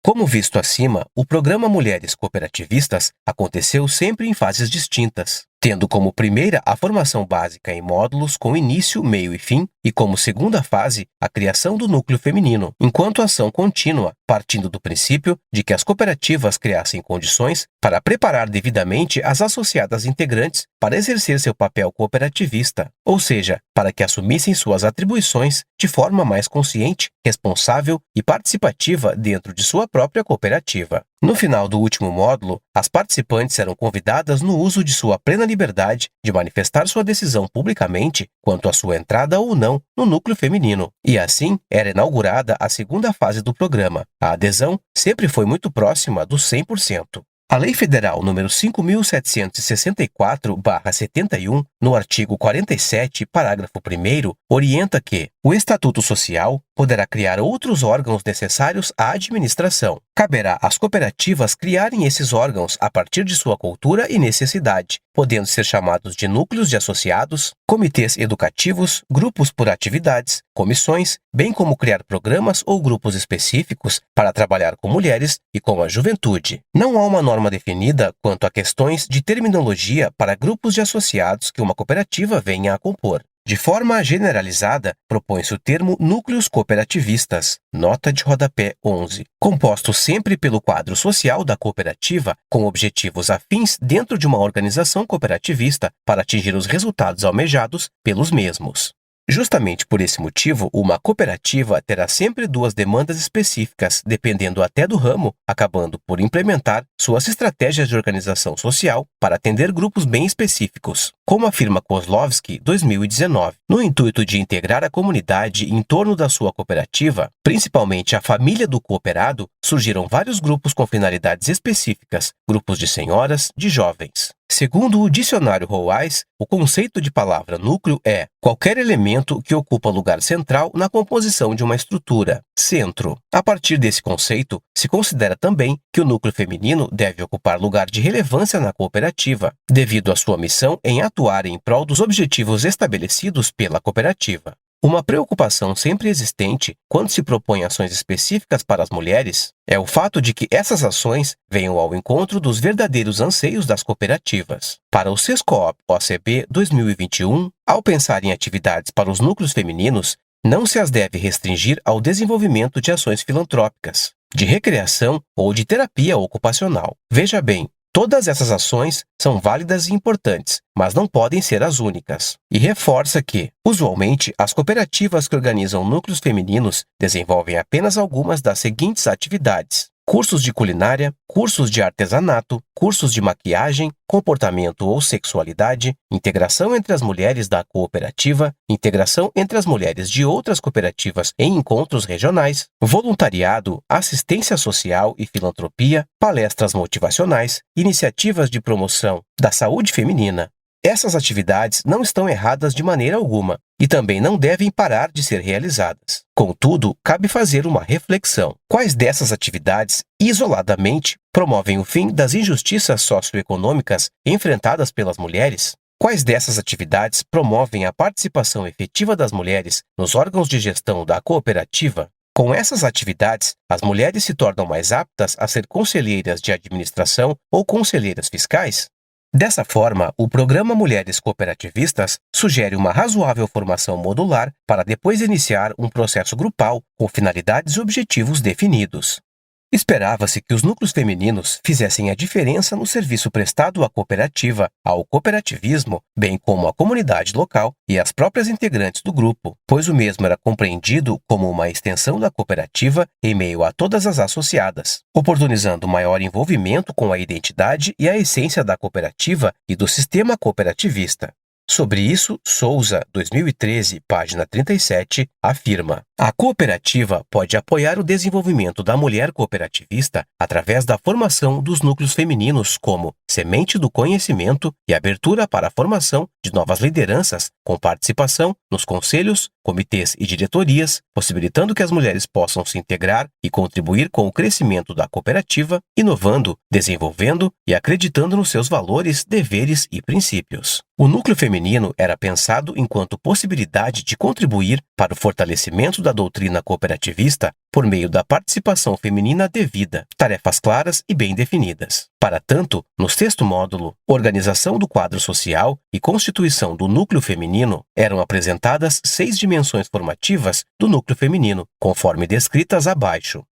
Como visto acima, o programa Mulheres Cooperativistas aconteceu sempre em fases distintas, tendo como primeira a formação básica em módulos com início, meio e fim, e como segunda fase a criação do núcleo feminino, enquanto ação contínua, partindo do princípio de que as cooperativas criassem condições para preparar devidamente as associadas integrantes para exercer seu papel cooperativista, ou seja, para que assumissem suas atribuições de forma mais consciente, responsável e participativa dentro de sua própria cooperativa. No final do último módulo, as participantes eram convidadas no uso de sua plena liberdade de manifestar sua decisão publicamente quanto à sua entrada ou não no núcleo feminino, e assim era inaugurada a segunda fase do programa. A adesão sempre foi muito próxima dos 100%. A Lei Federal nº 5.764/71, no artigo 47, parágrafo 1º, orienta que o Estatuto Social poderá criar outros órgãos necessários à administração. Caberá às cooperativas criarem esses órgãos a partir de sua cultura e necessidade, podendo ser chamados de núcleos de associados, comitês educativos, grupos por atividades, comissões, bem como criar programas ou grupos específicos para trabalhar com mulheres e com a juventude. Não há uma norma definida quanto a questões de terminologia para grupos de associados que uma cooperativa venha a compor. De forma generalizada, propõe-se o termo núcleos cooperativistas, nota de rodapé 11, composto sempre pelo quadro social da cooperativa, com objetivos afins dentro de uma organização cooperativista para atingir os resultados almejados pelos mesmos. Justamente por esse motivo, uma cooperativa terá sempre duas demandas específicas, dependendo até do ramo, acabando por implementar suas estratégias de organização social para atender grupos bem específicos, como afirma Kozlovski, 2019. No intuito de integrar a comunidade em torno da sua cooperativa, principalmente a família do cooperado, surgiram vários grupos com finalidades específicas, grupos de senhoras, de jovens. Segundo o dicionário Howais, o conceito de palavra núcleo é qualquer elemento que ocupa lugar central na composição de uma estrutura, centro. A partir desse conceito, se considera também que o núcleo feminino deve ocupar lugar de relevância na cooperativa, devido à sua missão em atuar em prol dos objetivos estabelecidos pela cooperativa. Uma preocupação sempre existente quando se propõe ações específicas para as mulheres é o fato de que essas ações venham ao encontro dos verdadeiros anseios das cooperativas. Para o Sescoop OCB 2021, ao pensar em atividades para os núcleos femininos, não se as deve restringir ao desenvolvimento de ações filantrópicas, de recreação ou de terapia ocupacional. Veja bem, todas essas ações são válidas e importantes, mas não podem ser as únicas. E reforça que, usualmente, as cooperativas que organizam núcleos femininos desenvolvem apenas algumas das seguintes atividades: cursos de culinária, cursos de artesanato, cursos de maquiagem, comportamento ou sexualidade, integração entre as mulheres da cooperativa, integração entre as mulheres de outras cooperativas em encontros regionais, voluntariado, assistência social e filantropia, palestras motivacionais, iniciativas de promoção da saúde feminina. Essas atividades não estão erradas de maneira alguma e também não devem parar de ser realizadas. Contudo, cabe fazer uma reflexão. Quais dessas atividades, isoladamente, promovem o fim das injustiças socioeconômicas enfrentadas pelas mulheres? Quais dessas atividades promovem a participação efetiva das mulheres nos órgãos de gestão da cooperativa? Com essas atividades, as mulheres se tornam mais aptas a ser conselheiras de administração ou conselheiras fiscais? Dessa forma, o programa Mulheres Cooperativistas sugere uma razoável formação modular para depois iniciar um processo grupal com finalidades e objetivos definidos. Esperava-se que os núcleos femininos fizessem a diferença no serviço prestado à cooperativa, ao cooperativismo, bem como à comunidade local e às próprias integrantes do grupo, pois o mesmo era compreendido como uma extensão da cooperativa em meio a todas as associadas, oportunizando maior envolvimento com a identidade e a essência da cooperativa e do sistema cooperativista. Sobre isso, Souza, 2013, página 37, afirma, A cooperativa pode apoiar o desenvolvimento da mulher cooperativista através da formação dos núcleos femininos como semente do conhecimento e abertura para a formação de novas lideranças, com participação nos conselhos, comitês e diretorias, possibilitando que as mulheres possam se integrar e contribuir com o crescimento da cooperativa, inovando, desenvolvendo e acreditando nos seus valores, deveres e princípios. O núcleo feminino era pensado enquanto possibilidade de contribuir para o fortalecimento da doutrina cooperativista por meio da participação feminina devida, tarefas claras e bem definidas. Para tanto, no sexto módulo, organização do quadro social e constituição do núcleo feminino, eram apresentadas 6 dimensões formativas do núcleo feminino, conforme descritas abaixo.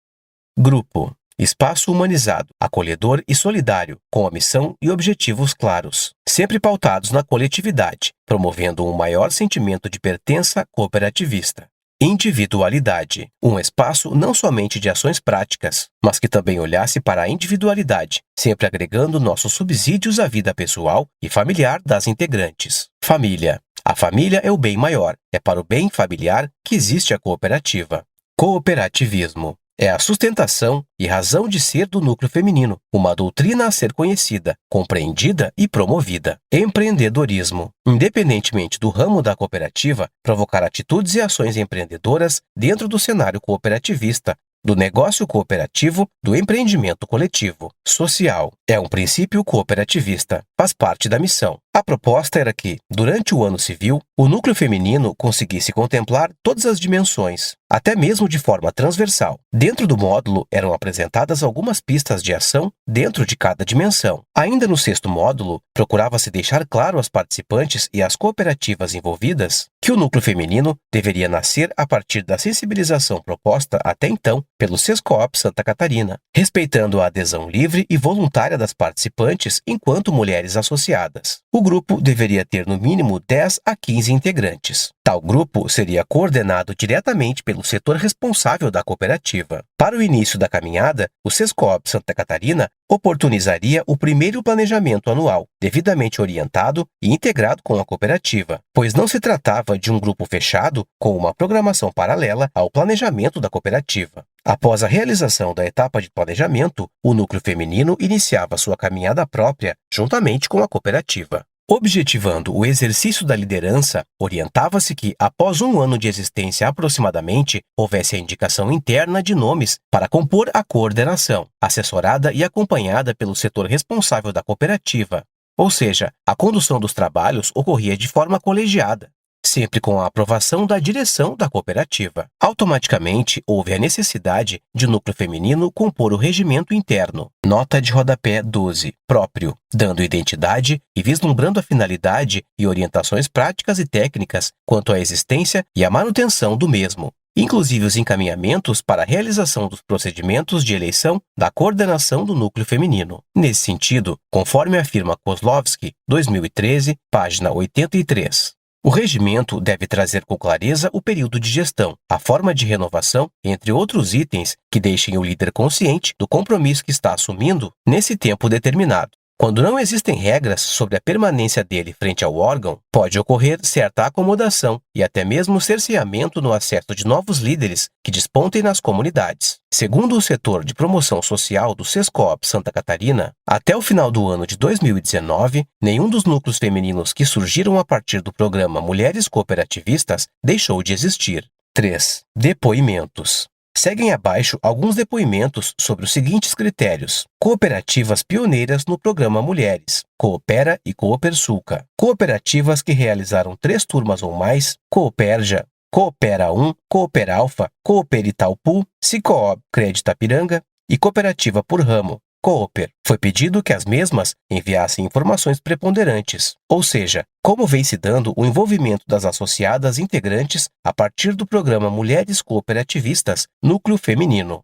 Grupo: espaço humanizado, acolhedor e solidário, com a missão e objetivos claros, sempre pautados na coletividade, promovendo um maior sentimento de pertença cooperativista. Individualidade, um espaço não somente de ações práticas, mas que também olhasse para a individualidade, sempre agregando nossos subsídios à vida pessoal e familiar das integrantes. Família. A família é o bem maior, é para o bem familiar que existe a cooperativa. Cooperativismo. É a sustentação e razão de ser do núcleo feminino, uma doutrina a ser conhecida, compreendida e promovida. Empreendedorismo. Independentemente do ramo da cooperativa, provocar atitudes e ações empreendedoras dentro do cenário cooperativista, do negócio cooperativo, do empreendimento coletivo. Social. É um princípio cooperativista, faz parte da missão. A proposta era que, durante o ano civil, o núcleo feminino conseguisse contemplar todas as dimensões, até mesmo de forma transversal. Dentro do módulo eram apresentadas algumas pistas de ação dentro de cada dimensão. Ainda no sexto módulo, procurava-se deixar claro às participantes e às cooperativas envolvidas que o núcleo feminino deveria nascer a partir da sensibilização proposta até então pelo Sescoop Santa Catarina, respeitando a adesão livre e voluntária das participantes enquanto mulheres associadas. O grupo deveria ter no mínimo 10 a 15 integrantes. Tal grupo seria coordenado diretamente pelo setor responsável da cooperativa. Para o início da caminhada, o Sescoop Santa Catarina oportunizaria o primeiro planejamento anual, devidamente orientado e integrado com a cooperativa, pois não se tratava de um grupo fechado com uma programação paralela ao planejamento da cooperativa. Após a realização da etapa de planejamento, o núcleo feminino iniciava sua caminhada própria juntamente com a cooperativa. Objetivando o exercício da liderança, orientava-se que, após um ano de existência aproximadamente, houvesse a indicação interna de nomes para compor a coordenação, assessorada e acompanhada pelo setor responsável da cooperativa. Ou seja, a condução dos trabalhos ocorria de forma colegiada, sempre com a aprovação da direção da cooperativa. Automaticamente, houve a necessidade de o núcleo feminino compor o regimento interno, nota de rodapé 12, próprio, dando identidade e vislumbrando a finalidade e orientações práticas e técnicas quanto à existência e à manutenção do mesmo, inclusive os encaminhamentos para a realização dos procedimentos de eleição da coordenação do núcleo feminino. Nesse sentido, conforme afirma Kozlovski, 2013, página 83, o regimento deve trazer com clareza o período de gestão, a forma de renovação, entre outros itens que deixem o líder consciente do compromisso que está assumindo nesse tempo determinado. Quando não existem regras sobre a permanência dele frente ao órgão, pode ocorrer certa acomodação e até mesmo cerceamento no acesso de novos líderes que despontem nas comunidades. Segundo o setor de promoção social do Sescoop Santa Catarina, até o final do ano de 2019, nenhum dos núcleos femininos que surgiram a partir do programa Mulheres Cooperativistas deixou de existir. 3. Depoimentos. Seguem abaixo alguns depoimentos sobre os seguintes critérios. Cooperativas pioneiras no programa Mulheres, Coopera e Coopersuca. Cooperativas que realizaram 3 turmas ou mais, Cooperja, Coopera 1, Cooperalfa, Cooperitaupu, Cicoop Crédito Piranga e Cooperativa por Ramo, Cooper. Foi pedido que as mesmas enviassem informações preponderantes, ou seja, como vem se dando o envolvimento das associadas integrantes a partir do programa Mulheres Cooperativistas, Núcleo Feminino.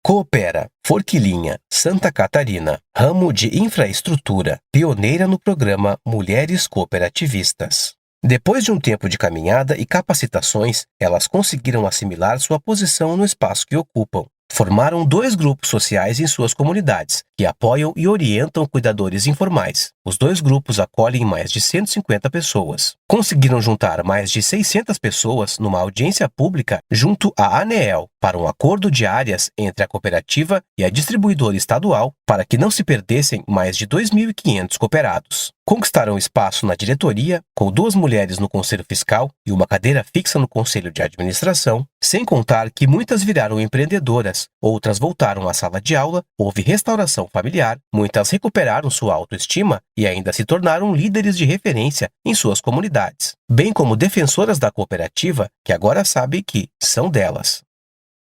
Coopera, Forquilinha, Santa Catarina, ramo de infraestrutura, pioneira no programa Mulheres Cooperativistas. Depois de um tempo de caminhada e capacitações, elas conseguiram assimilar sua posição no espaço que ocupam. Formaram 2 grupos sociais em suas comunidades, que apoiam e orientam cuidadores informais. Os 2 grupos acolhem mais de 150 pessoas. Conseguiram juntar mais de 600 pessoas numa audiência pública junto à ANEEL para um acordo de áreas entre a cooperativa e a distribuidora estadual para que não se perdessem mais de 2.500 cooperados. Conquistaram espaço na diretoria, com 2 mulheres no Conselho Fiscal e uma cadeira fixa no Conselho de Administração, sem contar que muitas viraram empreendedoras, outras voltaram à sala de aula, houve restauração familiar, muitas recuperaram sua autoestima e ainda se tornaram líderes de referência em suas comunidades, bem como defensoras da cooperativa, que agora sabem que são delas.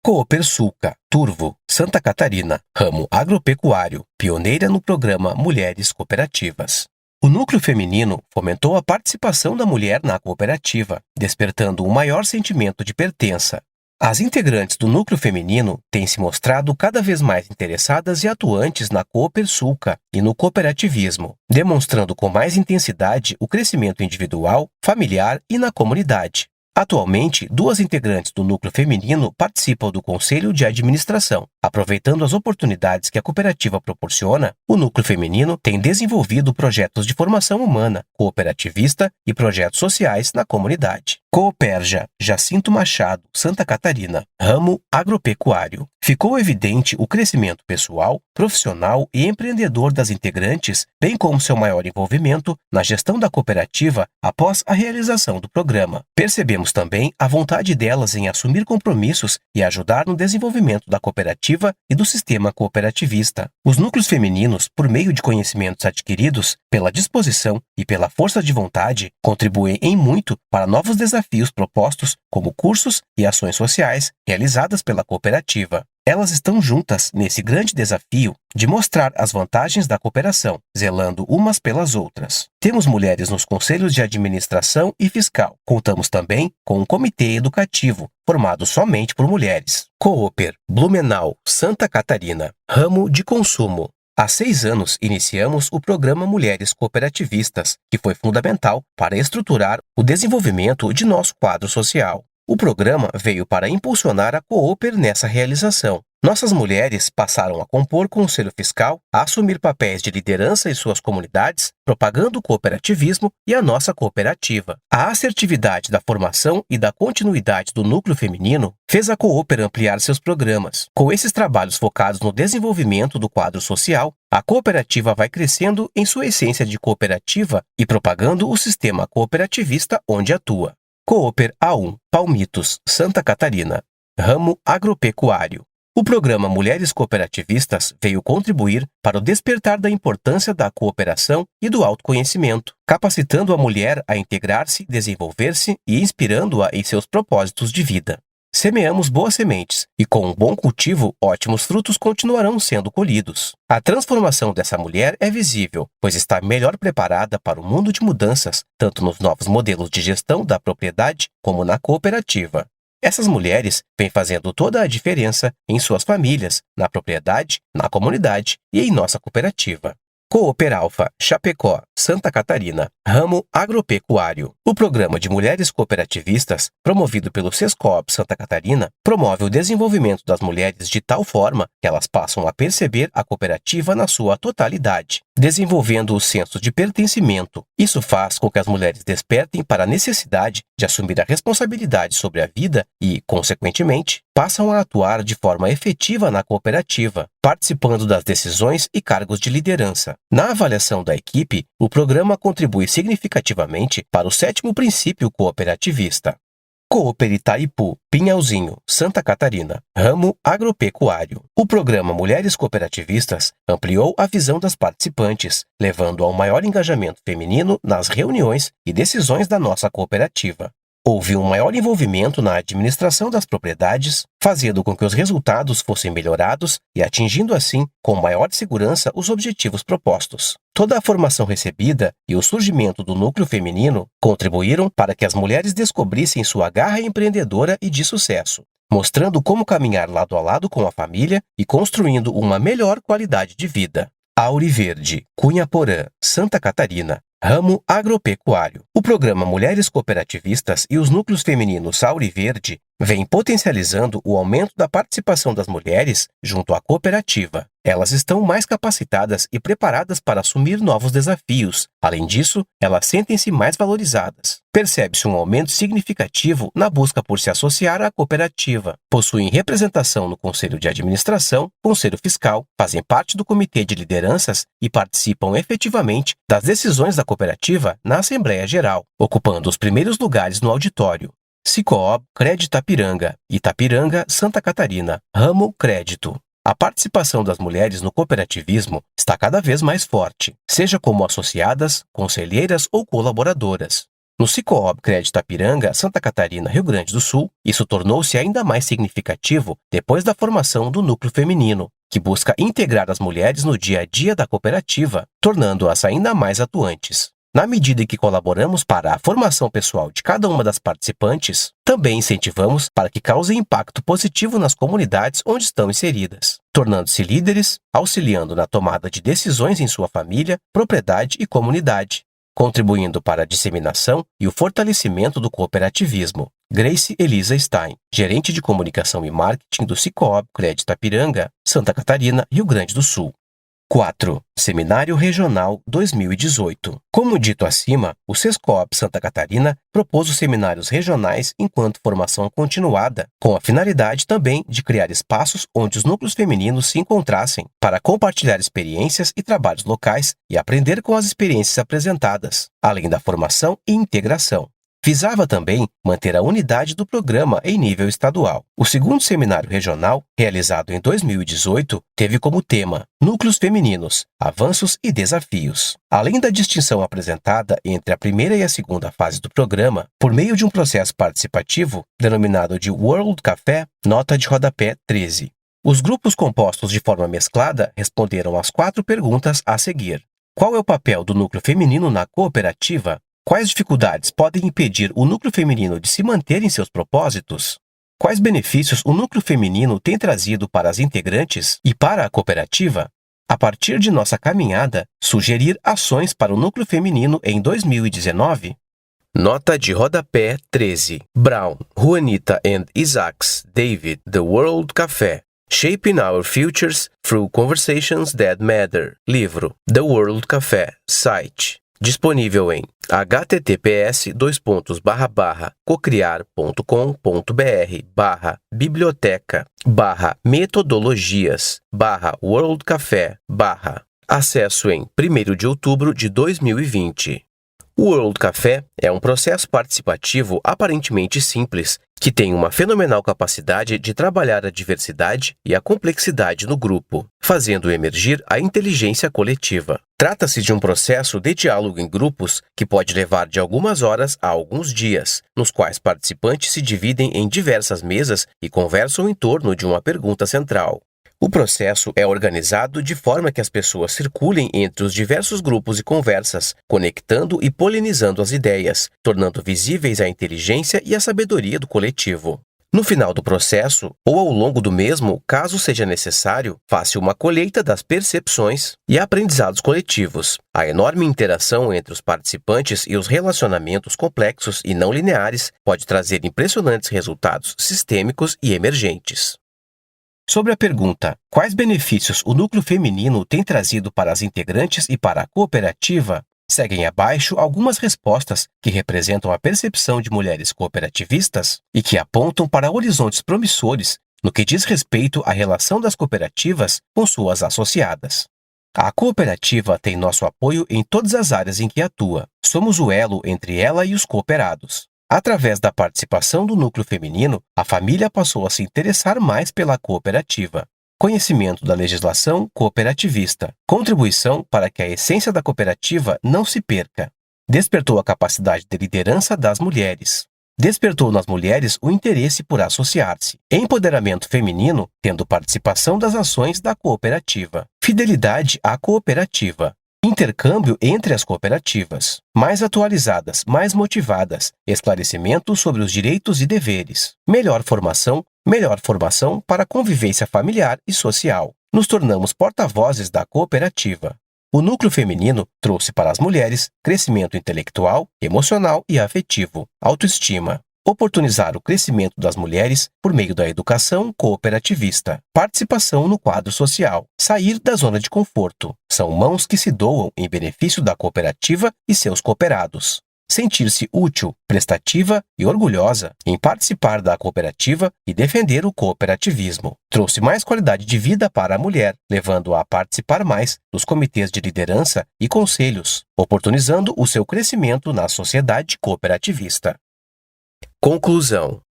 Coopersuca, Turvo, Santa Catarina, ramo agropecuário, pioneira no programa Mulheres Cooperativas. O núcleo feminino fomentou a participação da mulher na cooperativa, despertando um maior sentimento de pertença. As integrantes do núcleo feminino têm se mostrado cada vez mais interessadas e atuantes na Coopersuca e no cooperativismo, demonstrando com mais intensidade o crescimento individual, familiar e na comunidade. Atualmente, 2 integrantes do núcleo feminino participam do Conselho de Administração. Aproveitando as oportunidades que a cooperativa proporciona, o núcleo feminino tem desenvolvido projetos de formação humana, cooperativista e projetos sociais na comunidade. Cooperja, Jacinto Machado, Santa Catarina, ramo agropecuário. Ficou evidente o crescimento pessoal, profissional e empreendedor das integrantes, bem como seu maior envolvimento na gestão da cooperativa após a realização do programa. Percebemos também a vontade delas em assumir compromissos e ajudar no desenvolvimento da cooperativa e do sistema cooperativista. Os núcleos femininos, por meio de conhecimentos adquiridos, pela disposição e pela força de vontade, contribuem em muito para novos desafios propostos, como cursos e ações sociais realizadas pela cooperativa. Elas estão juntas nesse grande desafio de mostrar as vantagens da cooperação, zelando umas pelas outras. Temos mulheres nos conselhos de administração e fiscal. Contamos também com um comitê educativo, formado somente por mulheres. Cooper, Blumenau, Santa Catarina, ramo de consumo. Há 6 anos, iniciamos o programa Mulheres Cooperativistas, que foi fundamental para estruturar o desenvolvimento de nosso quadro social. O programa veio para impulsionar a Cooper nessa realização. Nossas mulheres passaram a compor conselho fiscal, a assumir papéis de liderança em suas comunidades, propagando o cooperativismo e a nossa cooperativa. A assertividade da formação e da continuidade do núcleo feminino fez a Cooper ampliar seus programas. Com esses trabalhos focados no desenvolvimento do quadro social, a cooperativa vai crescendo em sua essência de cooperativa e propagando o sistema cooperativista onde atua. Cooper A1, Palmitos, Santa Catarina, ramo agropecuário. O programa Mulheres Cooperativistas veio contribuir para o despertar da importância da cooperação e do autoconhecimento, capacitando a mulher a integrar-se, desenvolver-se e inspirando-a em seus propósitos de vida. Semeamos boas sementes e, com um bom cultivo, ótimos frutos continuarão sendo colhidos. A transformação dessa mulher é visível, pois está melhor preparada para o mundo de mudanças, tanto nos novos modelos de gestão da propriedade como na cooperativa. Essas mulheres vêm fazendo toda a diferença em suas famílias, na propriedade, na comunidade e em nossa cooperativa. Cooper Alfa, Chapecó, Santa Catarina, ramo agropecuário. O programa de mulheres cooperativistas, promovido pelo Sescoop Santa Catarina, promove o desenvolvimento das mulheres de tal forma que elas passam a perceber a cooperativa na sua totalidade, desenvolvendo o senso de pertencimento. Isso faz com que as mulheres despertem para a necessidade de assumir a responsabilidade sobre a vida e, consequentemente, passam a atuar de forma efetiva na cooperativa, participando das decisões e cargos de liderança. Na avaliação da equipe, o programa contribui significativamente para o 7º princípio cooperativista. Cooper Itaipu, Pinhalzinho, Santa Catarina, ramo agropecuário. O programa Mulheres Cooperativistas ampliou a visão das participantes, levando a um maior engajamento feminino nas reuniões e decisões da nossa cooperativa. Houve um maior envolvimento na administração das propriedades, fazendo com que os resultados fossem melhorados e atingindo assim, com maior segurança, os objetivos propostos. Toda a formação recebida e o surgimento do núcleo feminino contribuíram para que as mulheres descobrissem sua garra empreendedora e de sucesso, mostrando como caminhar lado a lado com a família e construindo uma melhor qualidade de vida. Auriverde, Cunha Porã, Santa Catarina, ramo agropecuário. O programa Mulheres Cooperativistas e os núcleos femininos Auriverde vem potencializando o aumento da participação das mulheres junto à cooperativa. Elas estão mais capacitadas e preparadas para assumir novos desafios. Além disso, elas sentem-se mais valorizadas. Percebe-se um aumento significativo na busca por se associar à cooperativa. Possuem representação no Conselho de Administração, Conselho Fiscal, fazem parte do Comitê de Lideranças e participam efetivamente das decisões da cooperativa na Assembleia Geral, ocupando os primeiros lugares no auditório. Sicoob Crédito Itapiranga, Itapiranga, Santa Catarina, Ramo Crédito. A participação das mulheres no cooperativismo está cada vez mais forte, seja como associadas, conselheiras ou colaboradoras. No Sicoob Crédito Itapiranga, Santa Catarina, Rio Grande do Sul, isso tornou-se ainda mais significativo depois da formação do Núcleo Feminino, que busca integrar as mulheres no dia a dia da cooperativa, tornando-as ainda mais atuantes. Na medida em que colaboramos para a formação pessoal de cada uma das participantes, também incentivamos para que causem impacto positivo nas comunidades onde estão inseridas, tornando-se líderes, auxiliando na tomada de decisões em sua família, propriedade e comunidade, contribuindo para a disseminação e o fortalecimento do cooperativismo. Grace Elisa Stein, gerente de comunicação e marketing do Sicoob Crédito Itapiranga, Santa Catarina, Rio Grande do Sul. 4. Seminário Regional 2018. Como dito acima, o Sescoop Santa Catarina propôs os seminários regionais enquanto formação continuada, com a finalidade também de criar espaços onde os núcleos femininos se encontrassem para compartilhar experiências e trabalhos locais e aprender com as experiências apresentadas, além da formação e integração. Visava também manter a unidade do programa em nível estadual. O segundo seminário regional, realizado em 2018, teve como tema Núcleos Femininos, Avanços e Desafios. Além da distinção apresentada entre a primeira e a segunda fase do programa, por meio de um processo participativo, denominado de World Café, nota de rodapé 13. Os grupos compostos de forma mesclada responderam às 4 perguntas a seguir. Qual é o papel do núcleo feminino na cooperativa? Quais dificuldades podem impedir o núcleo feminino de se manter em seus propósitos? Quais benefícios o núcleo feminino tem trazido para as integrantes e para a cooperativa? A partir de nossa caminhada, sugerir ações para o núcleo feminino em 2019? Nota de rodapé 13. Brown, Juanita and Isaacs, David, The World Café. Shaping Our Futures Through Conversations That Matter. Livro, The World Café. Site. Disponível em https://cocriar.com.br/biblioteca/metodologias/World Café/ Acesso em 1º de outubro de 2020. O World Café é um processo participativo aparentemente simples, que tem uma fenomenal capacidade de trabalhar a diversidade e a complexidade no grupo, fazendo emergir a inteligência coletiva. Trata-se de um processo de diálogo em grupos que pode levar de algumas horas a alguns dias, nos quais participantes se dividem em diversas mesas e conversam em torno de uma pergunta central. O processo é organizado de forma que as pessoas circulem entre os diversos grupos e conversas, conectando e polinizando as ideias, tornando visíveis a inteligência e a sabedoria do coletivo. No final do processo, ou ao longo do mesmo, caso seja necessário, faça uma colheita das percepções e aprendizados coletivos. A enorme interação entre os participantes e os relacionamentos complexos e não lineares pode trazer impressionantes resultados sistêmicos e emergentes. Sobre a pergunta, quais benefícios o núcleo feminino tem trazido para as integrantes e para a cooperativa, seguem abaixo algumas respostas que representam a percepção de mulheres cooperativistas e que apontam para horizontes promissores no que diz respeito à relação das cooperativas com suas associadas. A cooperativa tem nosso apoio em todas as áreas em que atua. Somos o elo entre ela e os cooperados. Através da participação do núcleo feminino, a família passou a se interessar mais pela cooperativa. Conhecimento da legislação cooperativista. Contribuição para que a essência da cooperativa não se perca. Despertou a capacidade de liderança das mulheres. Despertou nas mulheres o interesse por associar-se. Empoderamento feminino, tendo participação das ações da cooperativa. Fidelidade à cooperativa. Intercâmbio entre as cooperativas. Mais atualizadas, mais motivadas. Esclarecimento sobre os direitos e deveres. Melhor formação para a convivência familiar e social. Nos tornamos porta-vozes da cooperativa. O núcleo feminino trouxe para as mulheres crescimento intelectual, emocional e afetivo, autoestima. oportunizar o crescimento das mulheres por meio da educação cooperativista, participação no quadro social, sair da zona de conforto. São mãos que se doam em benefício da cooperativa e seus cooperados. Sentir-se útil, prestativa e orgulhosa em participar da cooperativa e defender o cooperativismo. Trouxe mais qualidade de vida para a mulher, levando-a a participar mais dos comitês de liderança e conselhos, oportunizando o seu crescimento na sociedade cooperativista. Conclusão.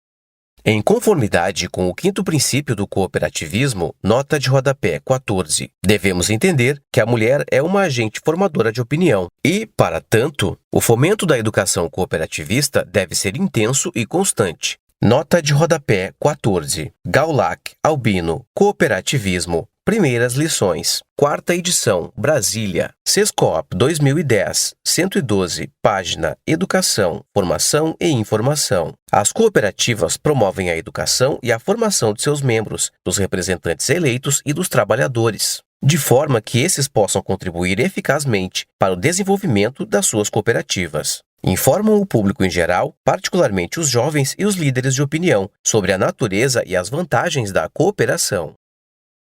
Em conformidade com o quinto princípio do cooperativismo, nota de rodapé 14, devemos entender que a mulher é uma agente formadora de opinião e, para tanto, o fomento da educação cooperativista deve ser intenso e constante. Nota de rodapé 14. Gaulac, Albino, Cooperativismo. Primeiras lições. Quarta edição, Brasília. Sescoop 2010, 112, página Educação, Formação e Informação. As cooperativas promovem a educação e a formação de seus membros, dos representantes eleitos e dos trabalhadores, de forma que esses possam contribuir eficazmente para o desenvolvimento das suas cooperativas. Informam o público em geral, particularmente os jovens e os líderes de opinião, sobre a natureza e as vantagens da cooperação.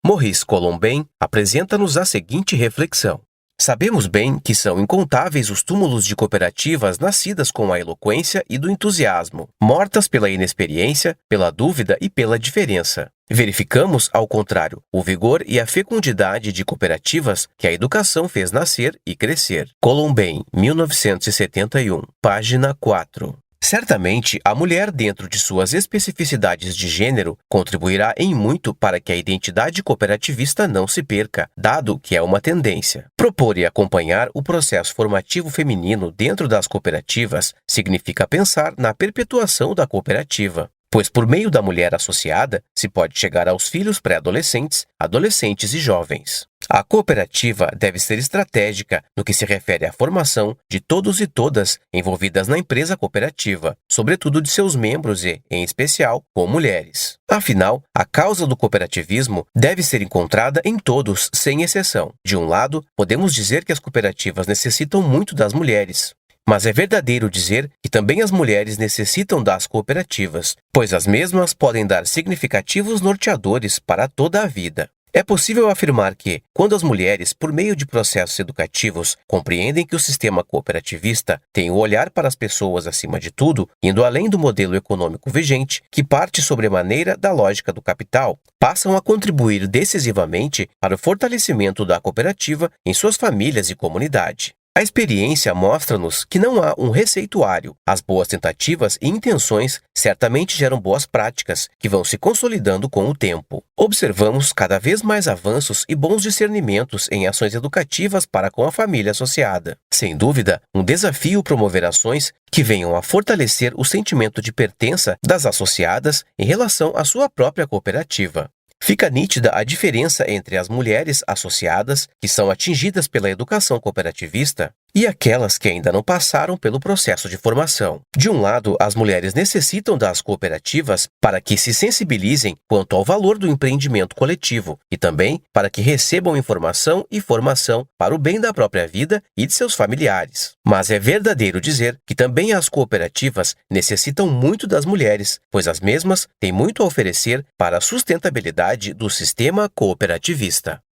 Maurice Colombin apresenta-nos a seguinte reflexão. Sabemos bem que são incontáveis os túmulos de cooperativas nascidas com a eloquência e do entusiasmo, mortas pela inexperiência, pela dúvida e pela diferença. Verificamos, ao contrário, o vigor e a fecundidade de cooperativas que a educação fez nascer e crescer. Colombin, 1971, página 4. Certamente, a mulher, dentro de suas especificidades de gênero, contribuirá em muito para que a identidade cooperativista não se perca, dado que é uma tendência. Propor e acompanhar o processo formativo feminino dentro das cooperativas significa pensar na perpetuação da cooperativa, pois por meio da mulher associada se pode chegar aos filhos pré-adolescentes, adolescentes e jovens. A cooperativa deve ser estratégica no que se refere à formação de todos e todas envolvidas na empresa cooperativa, sobretudo de seus membros e, em especial, com mulheres. Afinal, a causa do cooperativismo deve ser encontrada em todos, sem exceção. De um lado, podemos dizer que as cooperativas necessitam muito das mulheres. Mas é verdadeiro dizer que também as mulheres necessitam das cooperativas, pois as mesmas podem dar significativos norteadores para toda a vida. É possível afirmar que, quando as mulheres, por meio de processos educativos, compreendem que o sistema cooperativista tem o olhar para as pessoas acima de tudo, indo além do modelo econômico vigente, que parte sobremaneira da lógica do capital, passam a contribuir decisivamente para o fortalecimento da cooperativa em suas famílias e comunidade. A experiência mostra-nos que não há um receituário. As boas tentativas e intenções certamente geram boas práticas, que vão se consolidando com o tempo. Observamos cada vez mais avanços e bons discernimentos em ações educativas para com a família associada. Sem dúvida, um desafio promover ações que venham a fortalecer o sentimento de pertença das associadas em relação à sua própria cooperativa. Fica nítida a diferença entre as mulheres associadas, que são atingidas pela educação cooperativista, e aquelas que ainda não passaram pelo processo de formação. De um lado, as mulheres necessitam das cooperativas para que se sensibilizem quanto ao valor do empreendimento coletivo e também para que recebam informação e formação para o bem da própria vida e de seus familiares. Mas é verdadeiro dizer que também as cooperativas necessitam muito das mulheres, pois as mesmas têm muito a oferecer para a sustentabilidade do sistema cooperativista.